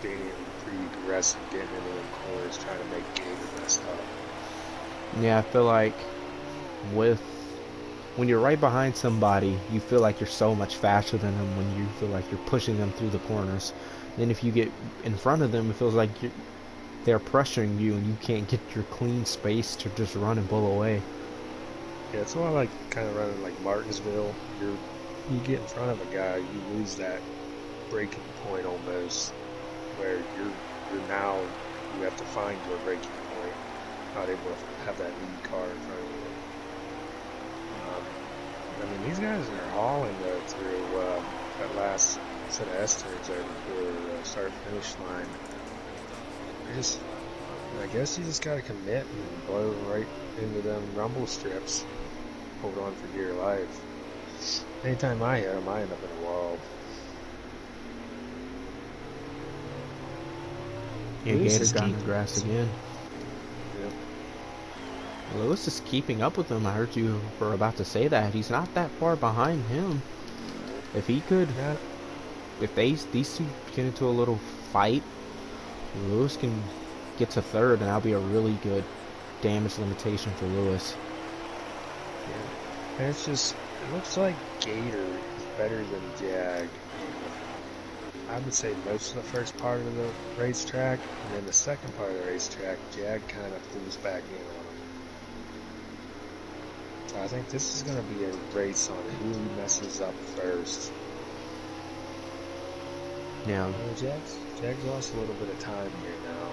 being pretty aggressive, getting into the corners, trying to make Gator messed up. Yeah, I feel like when you're right behind somebody, you feel like you're so much faster than them when you feel like you're pushing them through the corners. Then if you get in front of them, it feels like they're pressuring you and you can't get your clean space to just run and blow away. Yeah, it's why I like kind of running like Martinsville. You get in front of a guy, you lose that breaking point almost, where you're now you have to find your breaking point, not able to have that lead car in front of you. I mean, these guys are hauling through that last set of S-turns there before start-finish line. I guess you just got to commit and blow right into them rumble strips. Hold on for dear life. Anytime I hit them, I end up in a wall. Yeah, Gator got in the grass again. Yep. Lewis is keeping up with him. I heard you were about to say that. He's not that far behind him. If he could, if these two get into a little fight, Lewis can get to third, and that'll be a really good damage limitation for Lewis. Yeah. And it looks like Gator is better than Jag. I would say most of the first part of the racetrack, and then the second part of the racetrack, Jag kind of pulls back in on him. So I think this is going to be a race on who messes up first. Yeah. Jag's lost a little bit of time here now.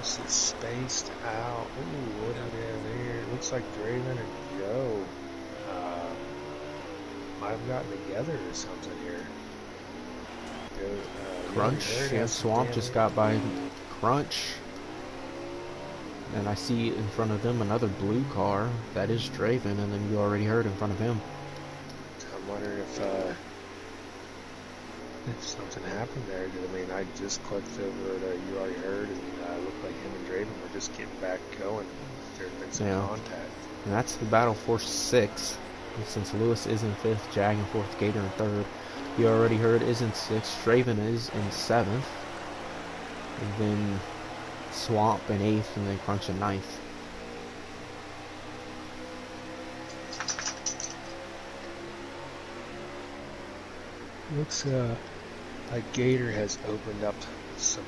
It's spaced out. Ooh, what are they here? It looks like Draven and Joe might have gotten together or something here. Crunch, yeah, Swamp just got by Crunch. And I see in front of them another blue car. That is Draven, and then you already heard in front of him. I'm wondering if something happened there. I mean, I just clicked over to You Already Heard, and it looked like him and Draven were just getting back going. There had been some contact. And that's the battle for 6. Since Lewis is in 5th, Jag in 4th, Gator in 3rd. You Already Heard is in 6th, Draven is in 7th. And then Swamp in 8th, and then Crunch in 9th. Looks like Gator has opened up some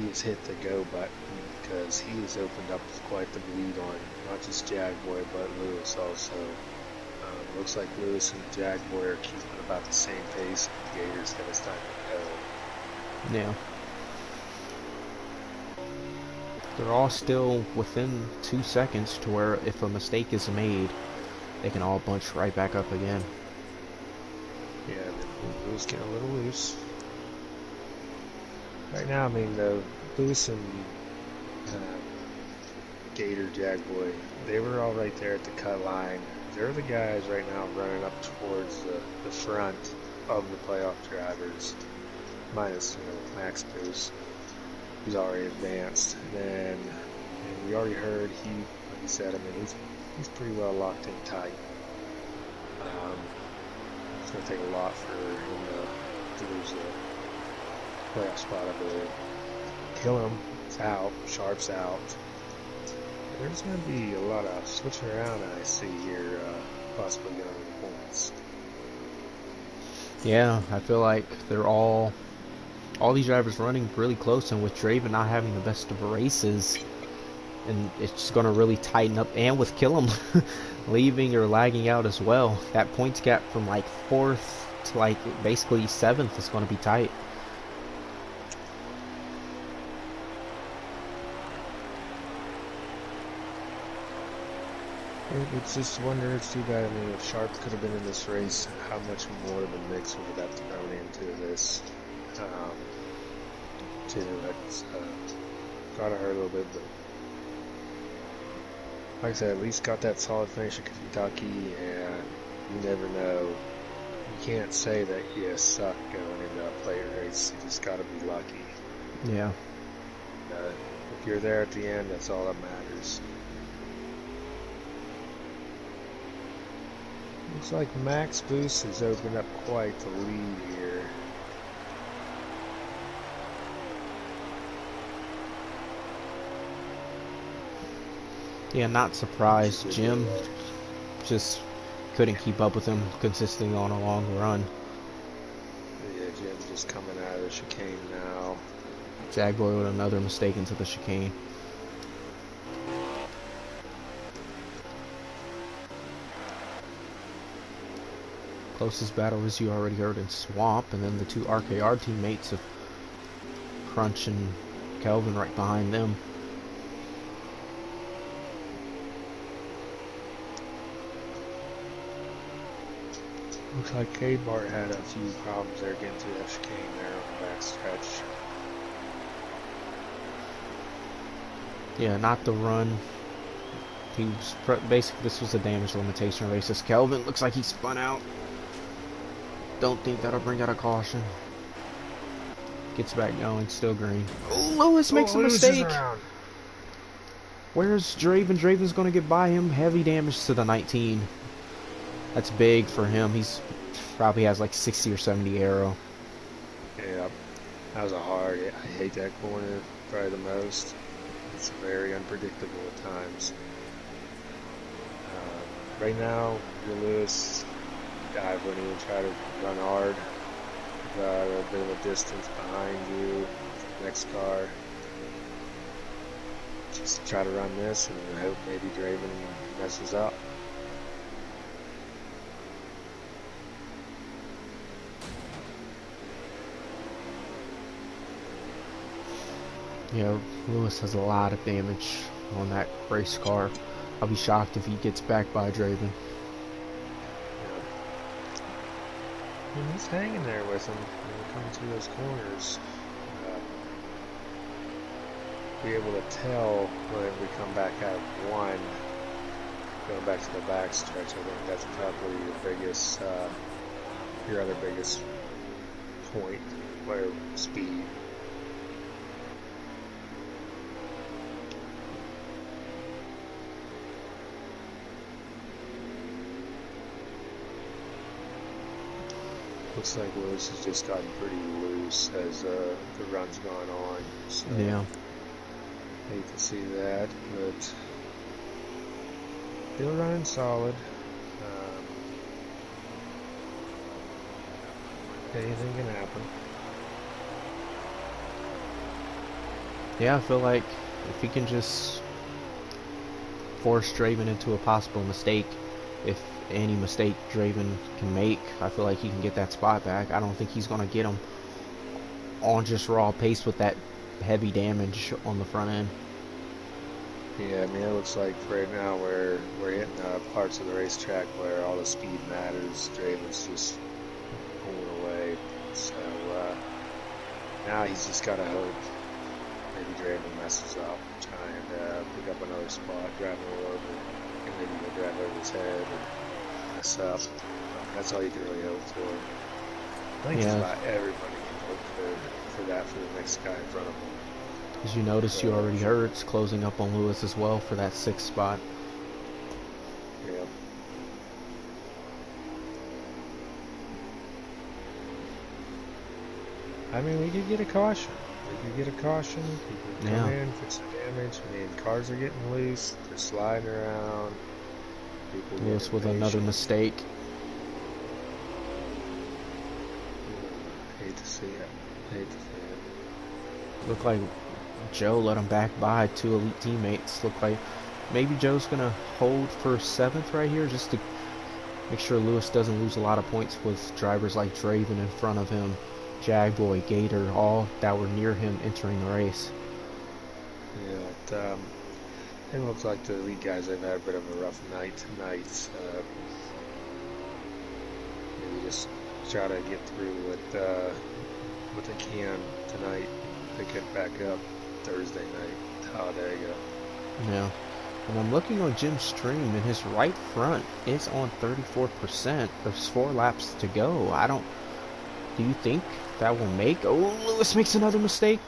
he has hit the go button because he has opened up quite the lead on not just Jagboy but Lewis also. Looks like Lewis and Jagboy are keeping about the same pace. The Gators got his time to go. Yeah. They're all still within 2 seconds to where if a mistake is made, they can all bunch right back up again. Yeah, Lewis getting a little loose. Right now, I mean, though, Lewis and Gator, Jagboy, they were all right there at the cut line. They're the guys right now running up towards the front of the playoff drivers, minus, Max Boost, who's already advanced. And we already heard like you said, I mean, he's pretty well locked in tight. It's going to take a lot for him to lose the playoff spot, I believe. Kill him, it's out, Sharp's out. There's going to be a lot of switching around I see here, possibly getting the points. Yeah, I feel like they're all these drivers running really close, and with Draven not having the best of races, and it's going to really tighten up, and with Killam leaving or lagging out as well, that points gap from like 4th to like basically 7th is going to be tight. It's just wonder, it's too bad. I mean, if Sharp could have been in this race, how much more of a mix would have thrown into this? Too. That's gotta hurt a little bit, but like I said, at least got that solid finish at Kentucky, and you never know. You can't say that you suck going into a player race. You just gotta be lucky. Yeah. If you're there at the end, that's all that matters. Looks like Max Boost has opened up quite the lead here. Yeah, not surprised. Jim just couldn't keep up with him consistently on a long run. Yeah, Jim just coming out of the chicane now. Jagboy with another mistake into the chicane. Closest battle, as you already heard, in Swamp, and then the two RKR teammates of Crunch and Kelvin right behind them. Looks like K-Bart had a few problems there getting through that chicane there on the back stretch. Yeah, not the run. He was basically, this was a damage limitation race. As Kelvin looks like he spun out. Don't think that'll bring out a caution. Gets back going, still green. Oh, Lewis makes a mistake. Where's Draven? Draven's going to get by him. Heavy damage to the 19. That's big for him. He's probably has like 60 or 70 arrow. Yeah, that was a hard. I hate that corner probably the most. It's very unpredictable at times. Right now, Lewis, I wouldn't even try to run hard. Got a bit of a distance behind you. Next car. Just try to run this and hope maybe Draven messes up. Yeah, Lewis has a lot of damage on that race car. I'll be shocked if he gets back by Draven. Yeah. And he's hanging there with him when he comes through those corners. Be able to tell when we come back out one, going back to the back stretch. I think that's probably your biggest, your other biggest point, where speed. Looks like Lewis has just gotten pretty loose as the run's gone on. So Yeah. hate to see that, but still running solid. Anything can happen. Yeah, I feel like if he can just force Draven into a possible mistake, if any mistake Draven can make, I feel like he can get that spot back. I don't think he's going to get him on just raw pace with that heavy damage on the front end. Yeah, I mean, it looks like right now we're hitting parts of the racetrack where all the speed matters. Draven's just pulling away. So now he's just got to hope maybe Draven messes up, try and pick up another spot, drive him over, and maybe he'll drive over his head and mess up. That's all you can really hope for. I think just about everybody can hope for that for the next guy in front of him. As you notice, you already heard it's closing up on Lewis as well for that 6th spot. Yeah. I mean, we could get a caution. We could get a caution. People come in, fix the damage. I mean, cars are getting loose. They're sliding around. People Lewis with another mistake. Hate to see it. Hate to see it. Looked like Joe let him back by 2 elite teammates. Look like maybe Joe's gonna hold for 7th right here just to make sure Lewis doesn't lose a lot of points with drivers like Draven in front of him, Jagboy, Gator, all that were near him entering the race. Yeah, it looks like the elite guys have had a bit of a rough night tonight. Maybe just try to get through what they can tonight. Pick it back up Thursday night, Talladega. Yeah. And I'm looking on Jim's stream, and his right front is on 34%. There's 4 laps to go. Do you think that will make? Oh, Lewis makes another mistake.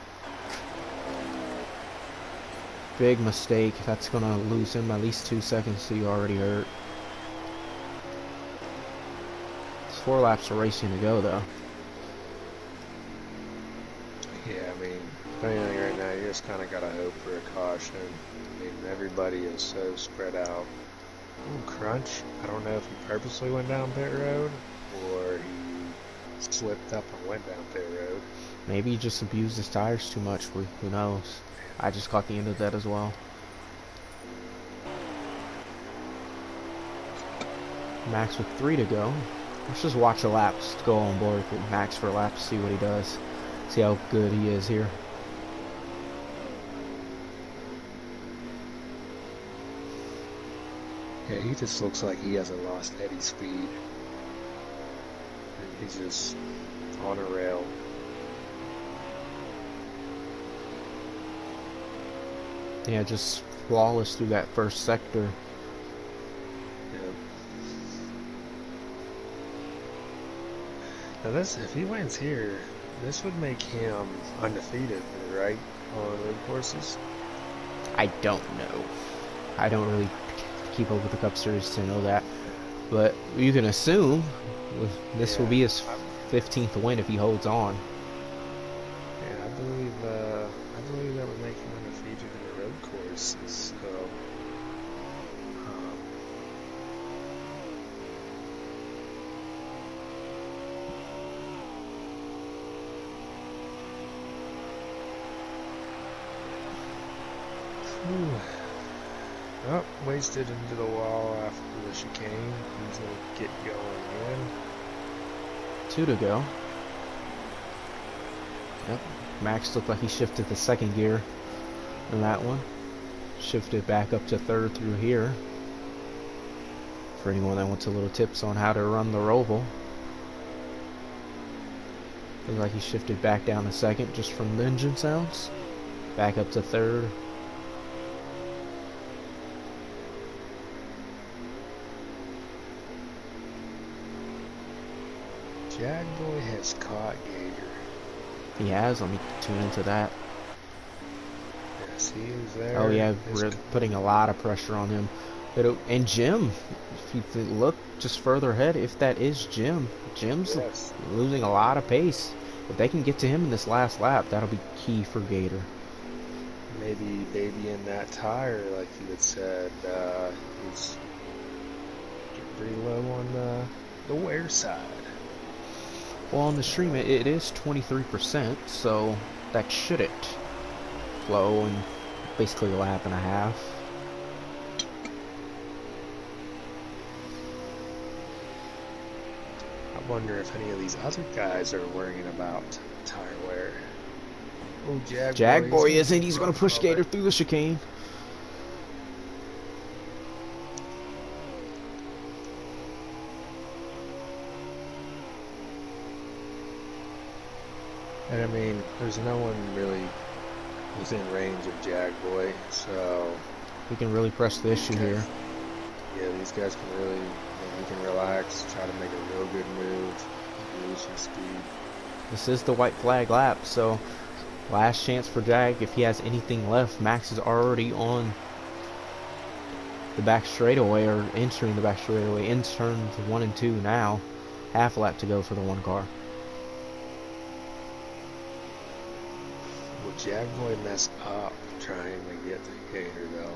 Big mistake. That's going to lose him at least 2 seconds, so you already heard. It's 4 laps of racing to go, though. Yeah, I mean, right now, you just kind of got to hope for a caution. I mean, everybody is so spread out. Ooh, Crunch. I don't know if he purposely went down pit road or he slipped up and went down pit road. Maybe he just abused his tires too much. Who knows? I just caught the end of that as well. Max with 3 to go. Let's just watch the laps. Go on board with Max for a lap to see what he does. See how good he is here. Yeah, he just looks like he hasn't lost any speed. He's just on a rail. Yeah, just flawless through that first sector. Yeah. Now this, if he wins here, this would make him undefeated, right, on road courses? I don't know. I don't really keep up with the Cup Series to know that. But you can assume this will be his 15th win if he holds on. Yeah, I believe that would make him undefeated in the road courses. So, oh, wasted into the wall after the chicane. He's going to get going in. 2 to go. Yep. Max looked like he shifted the 2nd gear in that one. Shifted back up to 3rd through here. For anyone that wants a little tips on how to run the ROVAL. Looks like he shifted back down to 2nd just from the engine sounds. Back up to 3rd. Jagboy has caught Gator. He has. Let me tune into that. Yes, he is there. Oh yeah, we're putting a lot of pressure on him. And Jim, if you look just further ahead, if that is Jim, Jim's losing a lot of pace. If they can get to him in this last lap, that'll be key for Gator. Maybe baby in that tire, like you had said, he's getting pretty low on the wear side. Well, on the stream, it is 23%, so that shouldn't slow and basically a lap and a half. I wonder if any of these other guys are worrying about tire wear. Oh, Jag Boy isn't. He's going to push Gator through the chicane. And I mean, there's no one really within range of Jag Boy, so we can really press the issue here. Yeah, these guys can really, we can relax, try to make a real good move, lose some speed. This is the white flag lap, so last chance for Jag if he has anything left. Max is already on the back straightaway, or entering the back straightaway in turns 1 and 2 now. Half a lap to go for the one car. Will Jag Boy mess up trying to get to Gator though?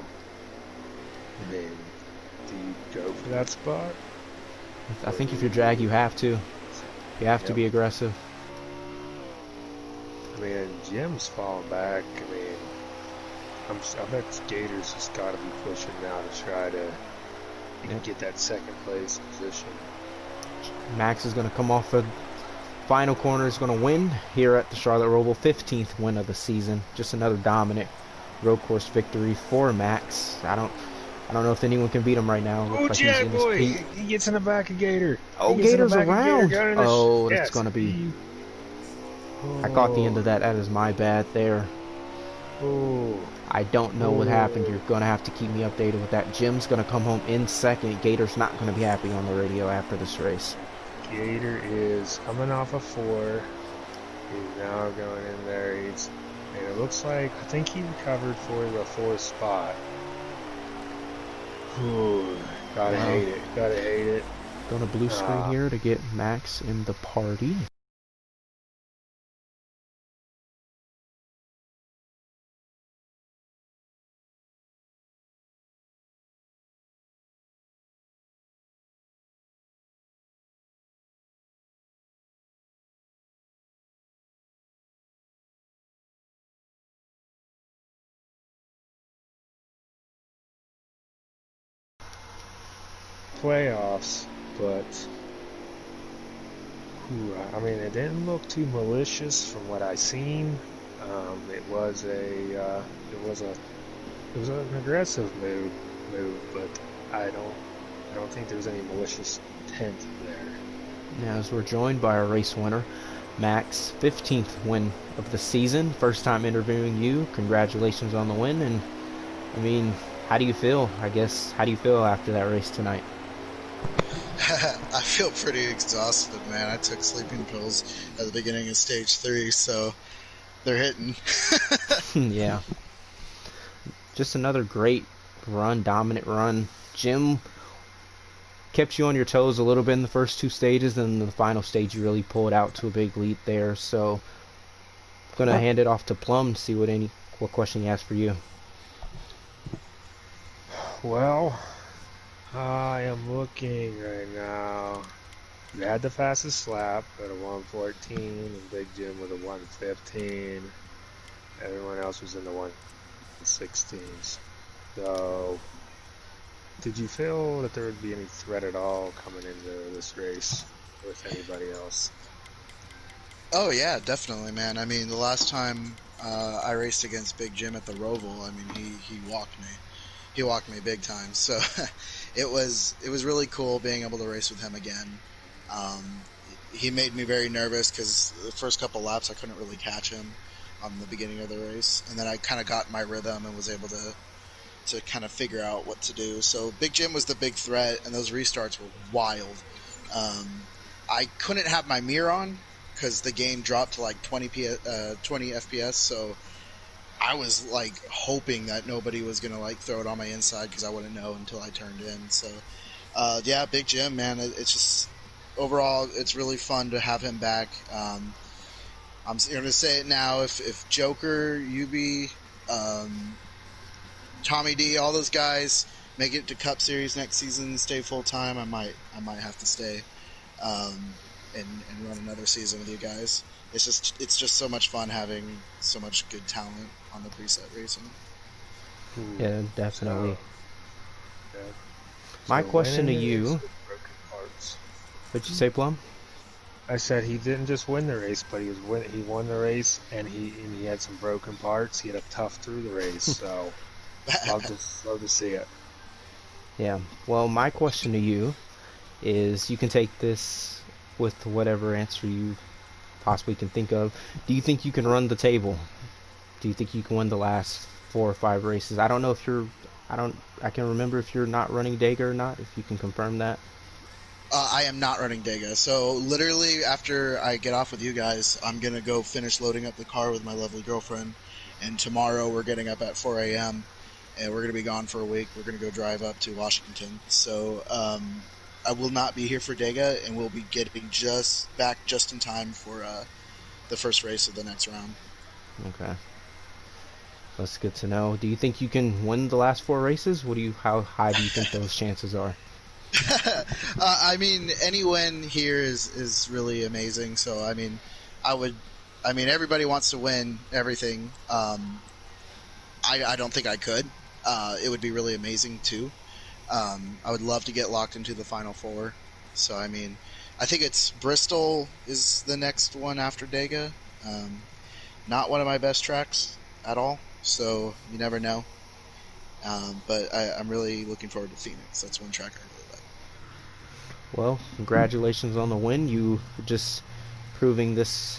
I mean, do you go for that spot? I think if you're Jag, you have to. You have to be aggressive. I mean, Jim's falling back. I mean, I bet Gator's just got to be pushing now to try to get that second place position. Max is going to come off the final corner, is going to win here at the Charlotte Roval, 15th win of the season. Just another dominant road course victory for Max. I don't know if anyone can beat him right now. Oh, like Jag Boy! He gets in the back of Gator. Oh, Gator's around. Oh, it's going to be... I caught the end of that. That is my bad there. Oh. I don't know what happened. You're going to have to keep me updated with that. Jim's going to come home in second. Gator's not going to be happy on the radio after this race. Gator is coming off a 4. He's now going in there. And it looks like, I think he recovered for the 4th spot. Ooh, gotta hate it. Gotta hate it. Going to blue screen here to get Max in the party. Playoffs, but I mean, it didn't look too malicious from what I seen. It was an aggressive move, but I don't think there was any malicious intent there. Now, as we're joined by our race winner, Max, 15th win of the season. First time interviewing you. Congratulations on the win. And I mean, how do you feel? I guess, how do you feel after that race tonight? I feel pretty exhausted, man. I took sleeping pills at the beginning of stage 3, so they're hitting. Yeah. Just another great run, dominant run. Jim kept you on your toes a little bit in the first 2 stages, and in the final stage you really pulled out to a big lead there. So I'm going to hand it off to Plum to see what question he has for you. Well, I am looking right now. You had the fastest lap at a 114, and Big Jim with a 115. Everyone else was in the 116s. So, did you feel that there would be any threat at all coming into this race with anybody else? Oh yeah, definitely, man. I mean, the last time I raced against Big Jim at the Roval, I mean, he walked me. He walked me big time. So it was really cool being able to race with him again. He made me very nervous because the first couple laps I couldn't really catch him on the beginning of the race, and then I kind of got my rhythm and was able to kind of figure out what to do. So Big Jim was the big threat, and those restarts were wild. I couldn't have my mirror on because the game dropped to like 20 FPS, so I was like hoping that nobody was gonna like throw it on my inside because I wouldn't know until I turned in. So yeah, Big Jim, man, it's just overall it's really fun to have him back. I'm going to say it now. If Joker, Yubi, Tommy D, all those guys make it to Cup Series next season, stay full time, I might have to stay and run another season with you guys. It's just so much fun having so much good talent on the preset racing. Yeah, definitely. So, yeah. My So question to winning the race you, with broken parts. what'd you say, Plum? I said he didn't just win the race, but he won the race, and he had some broken parts. He had a tough through the race, so love to see it. Yeah. Well, my question to you is, you can take this with whatever answer you possibly can think of. Do you think you can run the table? Do you think you can win the last 4 or 5 races? I don't know if you're. I can remember if you're not running Dega or not. If you can confirm that. I am not running Dega. So literally after I get off with you guys, I'm gonna go finish loading up the car with my lovely girlfriend, and tomorrow we're getting up at 4 a.m. and we're gonna be gone for a week. We're gonna go drive up to Washington. So I will not be here for Dega, and we'll be getting back just in time for the first race of the next round. Okay. That's good to know. Do you think you can win the last 4 races? How high do you think those chances are? I mean, any win here is really amazing. So I mean, I would. I mean, everybody wants to win everything. I don't think I could. It would be really amazing too. I would love to get locked into the final four. So I mean, I think it's Bristol is the next one after Dega. Not one of my best tracks at all. So you never know. But I'm really looking forward to Phoenix. That's one track I really like. Well, congratulations on the win. You just proving this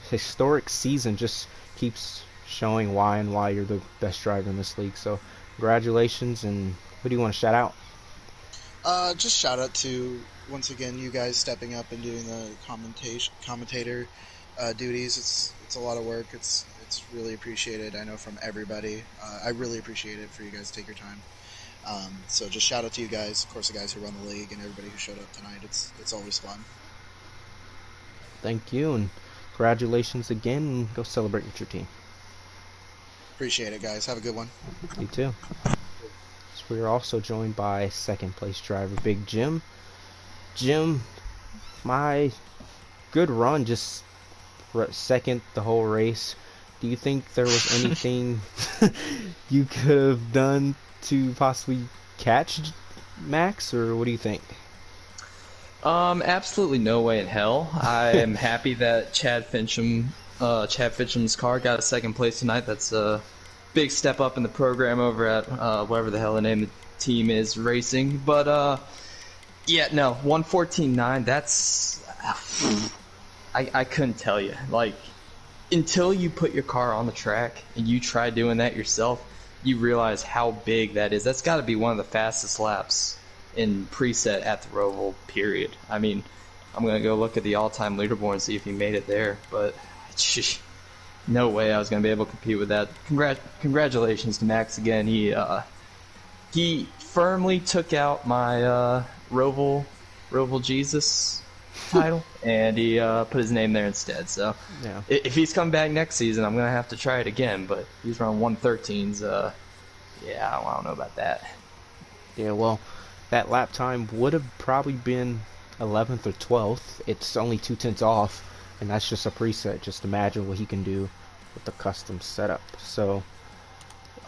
historic season just keeps showing why you're the best driver in this league. So, congratulations. And who do you want to shout out? Just shout out to once again you guys stepping up and doing the commentator duties. It's a lot of work. It's really appreciated. I know from everybody. I really appreciate it for you guys to take your time. So just shout out to you guys, of course, the guys who run the league and everybody who showed up tonight. It's always fun. Thank you, and congratulations again. And go celebrate with your team. Appreciate it, guys. Have a good one. You too. So we are also joined by second place driver Big Jim. Jim, my good run, just second the whole race. Do you think there was anything you could have done to possibly catch Max, or what do you think? Absolutely no way in hell. I am happy that Chad Fincham's car got a second place tonight. That's a big step up in the program over at whatever the hell the name of the team is racing. But yeah, no, 114.9. That's I couldn't tell you. Like, until you put your car on the track and you try doing that yourself, you realize how big that is. That's got to be one of the fastest laps in preset at the ROVAL, period. I mean, I'm going to go look at the all-time leaderboard and see if he made it there, but no way I was going to be able to compete with that. Congratulations to Max again. He firmly took out my ROVAL Jesus title, and he put his name there instead. So Yeah. if he's come back next season, I'm going to have to try it again, but he's running 113s. Yeah, I don't know about that. Yeah, well, that lap time would have probably been 11th or 12th. It's only 2/10 off, and that's just a preset. Just imagine what he can do with the custom setup. So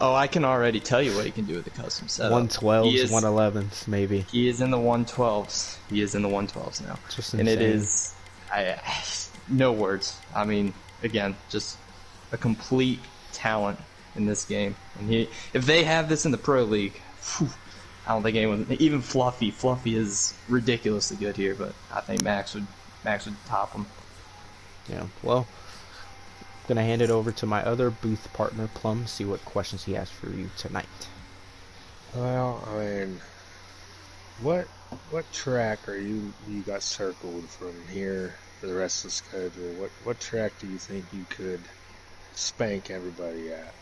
Oh, I can already tell you what he can do with the custom setup. 112s, 111s, maybe. He is in the 112s. He is in the 112s now. Just and it insane. is, no words. I mean, again, just a complete talent in this game. And if they have this in the Pro League, I don't think anyone, even Fluffy is ridiculously good here, but I think Max would top him. Yeah, well, I'm going to hand it over to my other booth partner, Plum, see what questions he has for you tonight. Well, I mean, what track are you got circled from here for the rest of the schedule? What track do you think you could spank everybody at?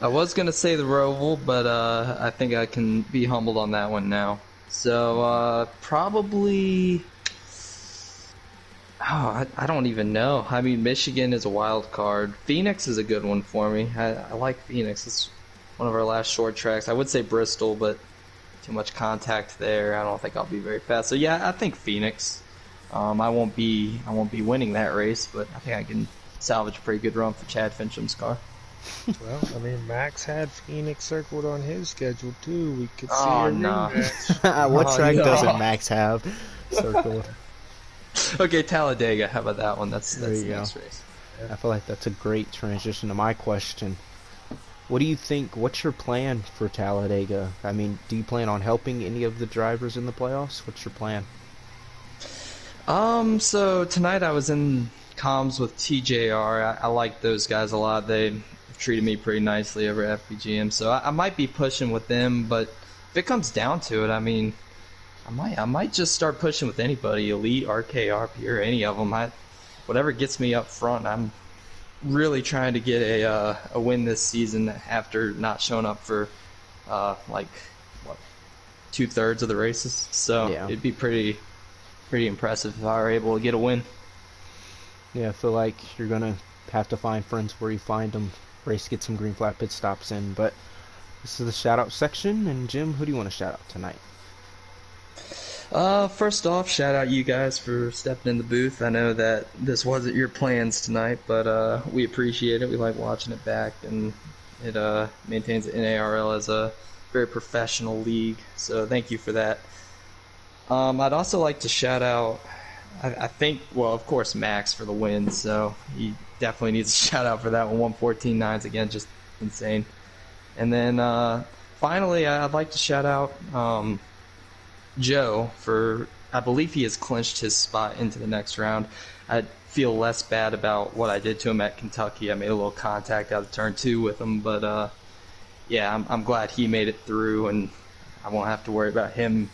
I was gonna say the ROVAL, but I think I can be humbled on that one now. So probably. Oh, I don't even know. I mean, Michigan is a wild card. Phoenix is a good one for me. I like Phoenix. It's one of our last short tracks. I would say Bristol, but too much contact there. I don't think I'll be very fast. So yeah, I think Phoenix. I won't be winning that race, but I think I can salvage a pretty good run for Chad Fincham's car. Well, I mean, Max had Phoenix circled on his schedule too. We could see Oh, a no. rematch. What Oh, track no. doesn't Max have circled? Okay, Talladega. How about that one? That's There the you go. next race. I feel like that's a great transition to my question. What do you think? What's your plan for Talladega? I mean, do you plan on helping any of the drivers in the playoffs? What's your plan? So tonight I was in comms with TJR. I like those guys a lot. They treated me pretty nicely over at FPGM, so I might be pushing with them. But if it comes down to it, I mean, I might just start pushing with anybody, Elite, RK, RP, or any of them. Whatever gets me up front. I'm really trying to get a win this season after not showing up for like what 2/3 of the races. So Yeah. it'd be pretty impressive if I were able to get a win. Yeah, I feel like you're gonna have to find friends where you find them. Race, get some green flag pit stops in. But this is the shout out section. And Jim, who do you want to shout out tonight? First off, shout out you guys for stepping in the booth. I know that this wasn't your plans tonight, but we appreciate it. We like watching it back, and it maintains the NARL as a very professional league. So thank you for that. I'd also like to shout out, I think, well, of course, Max for the win. So he definitely needs a shout out for that one. 114.9s again, just insane. And then finally, I'd like to shout out Joe for, I believe he has clinched his spot into the next round. I feel less bad about what I did to him at Kentucky. I made a little contact out of turn 2 with him, but yeah, I'm glad he made it through, and I won't have to worry about him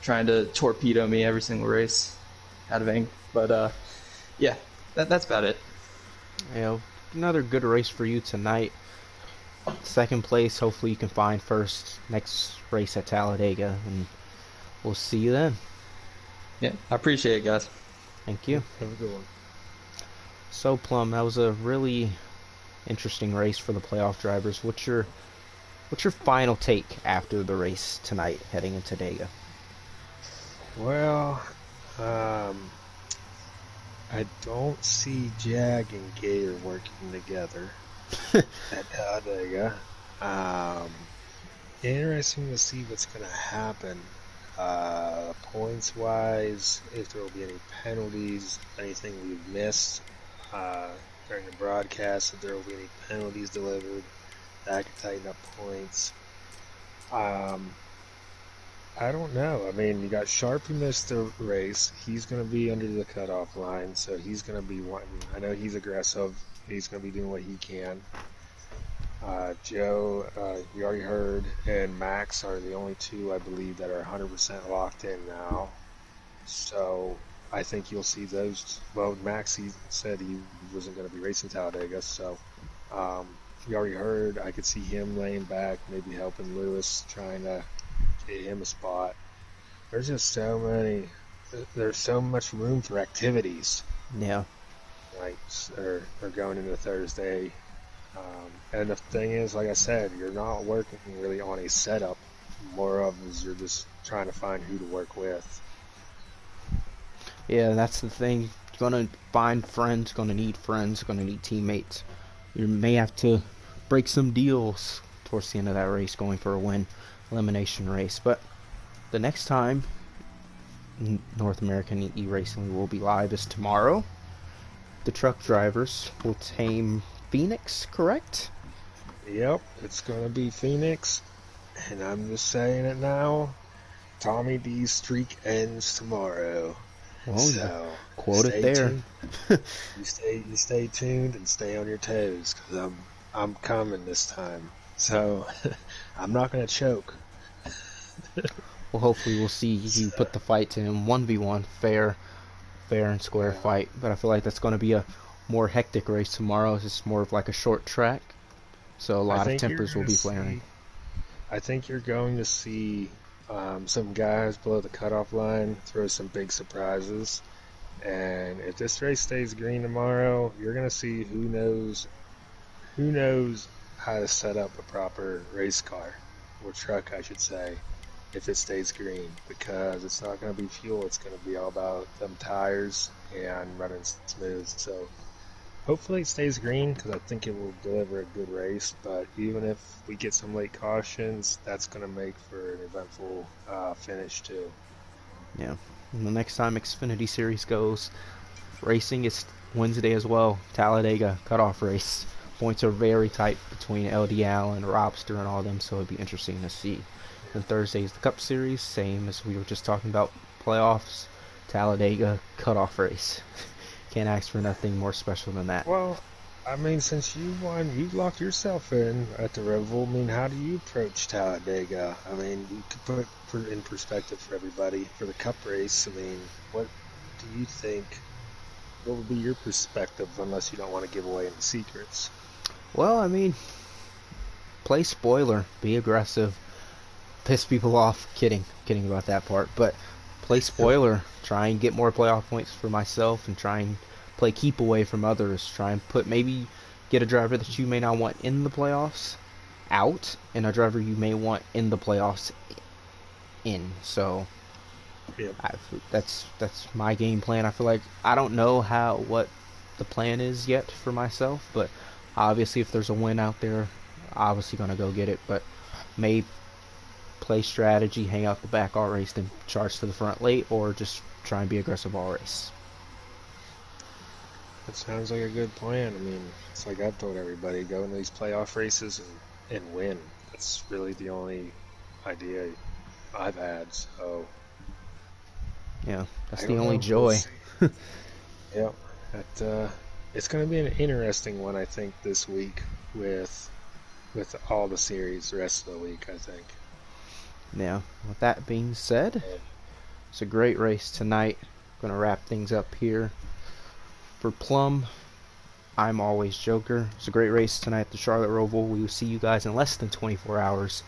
trying to torpedo me every single race out of anger. But yeah, that's about it. You know, another good race for you tonight. Second place, hopefully you can find first next race at Talladega, and we'll see you then. Yeah, I appreciate it, guys. Thank you. Have a good one. So, Plum, that was a really interesting race for the playoff drivers. What's your final take after the race tonight, heading into Dega? Well, I don't see Jag and Gator working together at Talladega. Interesting to see what's going to happen. Points-wise, if there will be any penalties, anything we've missed during the broadcast, if there will be any penalties delivered, that could tighten up points. I don't know. I mean, you got Sharp who missed the race. He's going to be under the cutoff line, so he's going to be wanting. I know he's aggressive. He's going to be doing what he can. Joe, you already heard, and Max are the only two, I believe, that are 100% locked in now. So I think you'll see those. Well, Max, he said he wasn't going to be racing Talladega, so you already heard. I could see him laying back, maybe helping Lewis, trying to get him a spot. There's just so many. There's so much room for activities. Yeah. Like, or going into Thursday. And the thing is, like I said, you're not working really on a setup. More of is you're just trying to find who to work with. Yeah, that's the thing. You're going to find friends, going to need teammates. You may have to break some deals towards the end of that race going for a win elimination race. But the next time North American e-racing will be live is tomorrow. The truck drivers will tame Phoenix, correct? Yep, it's going to be Phoenix. And I'm just saying it now. Tommy D's streak ends tomorrow. Well, so quote it there. you stay tuned and stay on your toes, because I'm coming this time. So I'm not going to choke. Well, hopefully we'll see you put the fight to him 1v1, fair and square fight. But I feel like that's going to be a more hectic race tomorrow. It's more of like a short track, so a lot of tempers will be flaring. I think you're going to see some guys below the cutoff line throw some big surprises. And if this race stays green tomorrow, you're going to see who knows how to set up a proper race car, or truck, I should say, if it stays green, because it's not going to be fuel. It's going to be all about them tires and running smooth. So Hopefully it stays green because I think it will deliver a good race. But even if we get some late cautions, that's going to make for an eventful finish too. Yeah. And the next time Xfinity Series goes racing is Wednesday as well. Talladega cutoff race. Points are very tight between LD Allen, Robster, and all of them, so it'd be interesting to see. Then Thursday is the Cup Series, same as we were just talking about playoffs. Talladega cutoff race. Can't ask for nothing more special than that. Well, I mean, since you won, you locked yourself in at the ROVAL. I mean, how do you approach Talladega? I mean, you could put in perspective for everybody for the Cup race. I mean, what do you think? What would be your perspective, unless you don't want to give away any secrets? Well, I mean, play spoiler, be aggressive, piss people off. Kidding about that part, but play spoiler. Try and get more playoff points for myself, and try and play keep away from others. Try and maybe get a driver that you may not want in the playoffs out, and a driver you may want in the playoffs in. So Yep. that's my game plan. I feel like I don't know what the plan is yet for myself, but obviously if there's a win out there, obviously gonna go get it. But may play strategy, hang out the back all race, then charge to the front late, or just try and be aggressive all race. That sounds like a good plan. I mean, it's like I've told everybody, go into these playoff races and win. That's really the only idea I've had. So Yeah, that's I the don't only know. joy. Yep. It's going to be an interesting one, I think, this week with all the series the rest of the week, I think. Yeah, with that being said, it's a great race tonight. Gonna wrap things up here. For Plum, I'm always Joker. It's a great race tonight at the Charlotte Roval. We will see you guys in less than 24 hours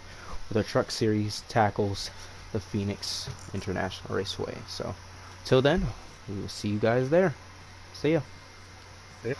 with our Truck Series tackles the Phoenix International Raceway. So, till then, we will see you guys there. See ya. Yep.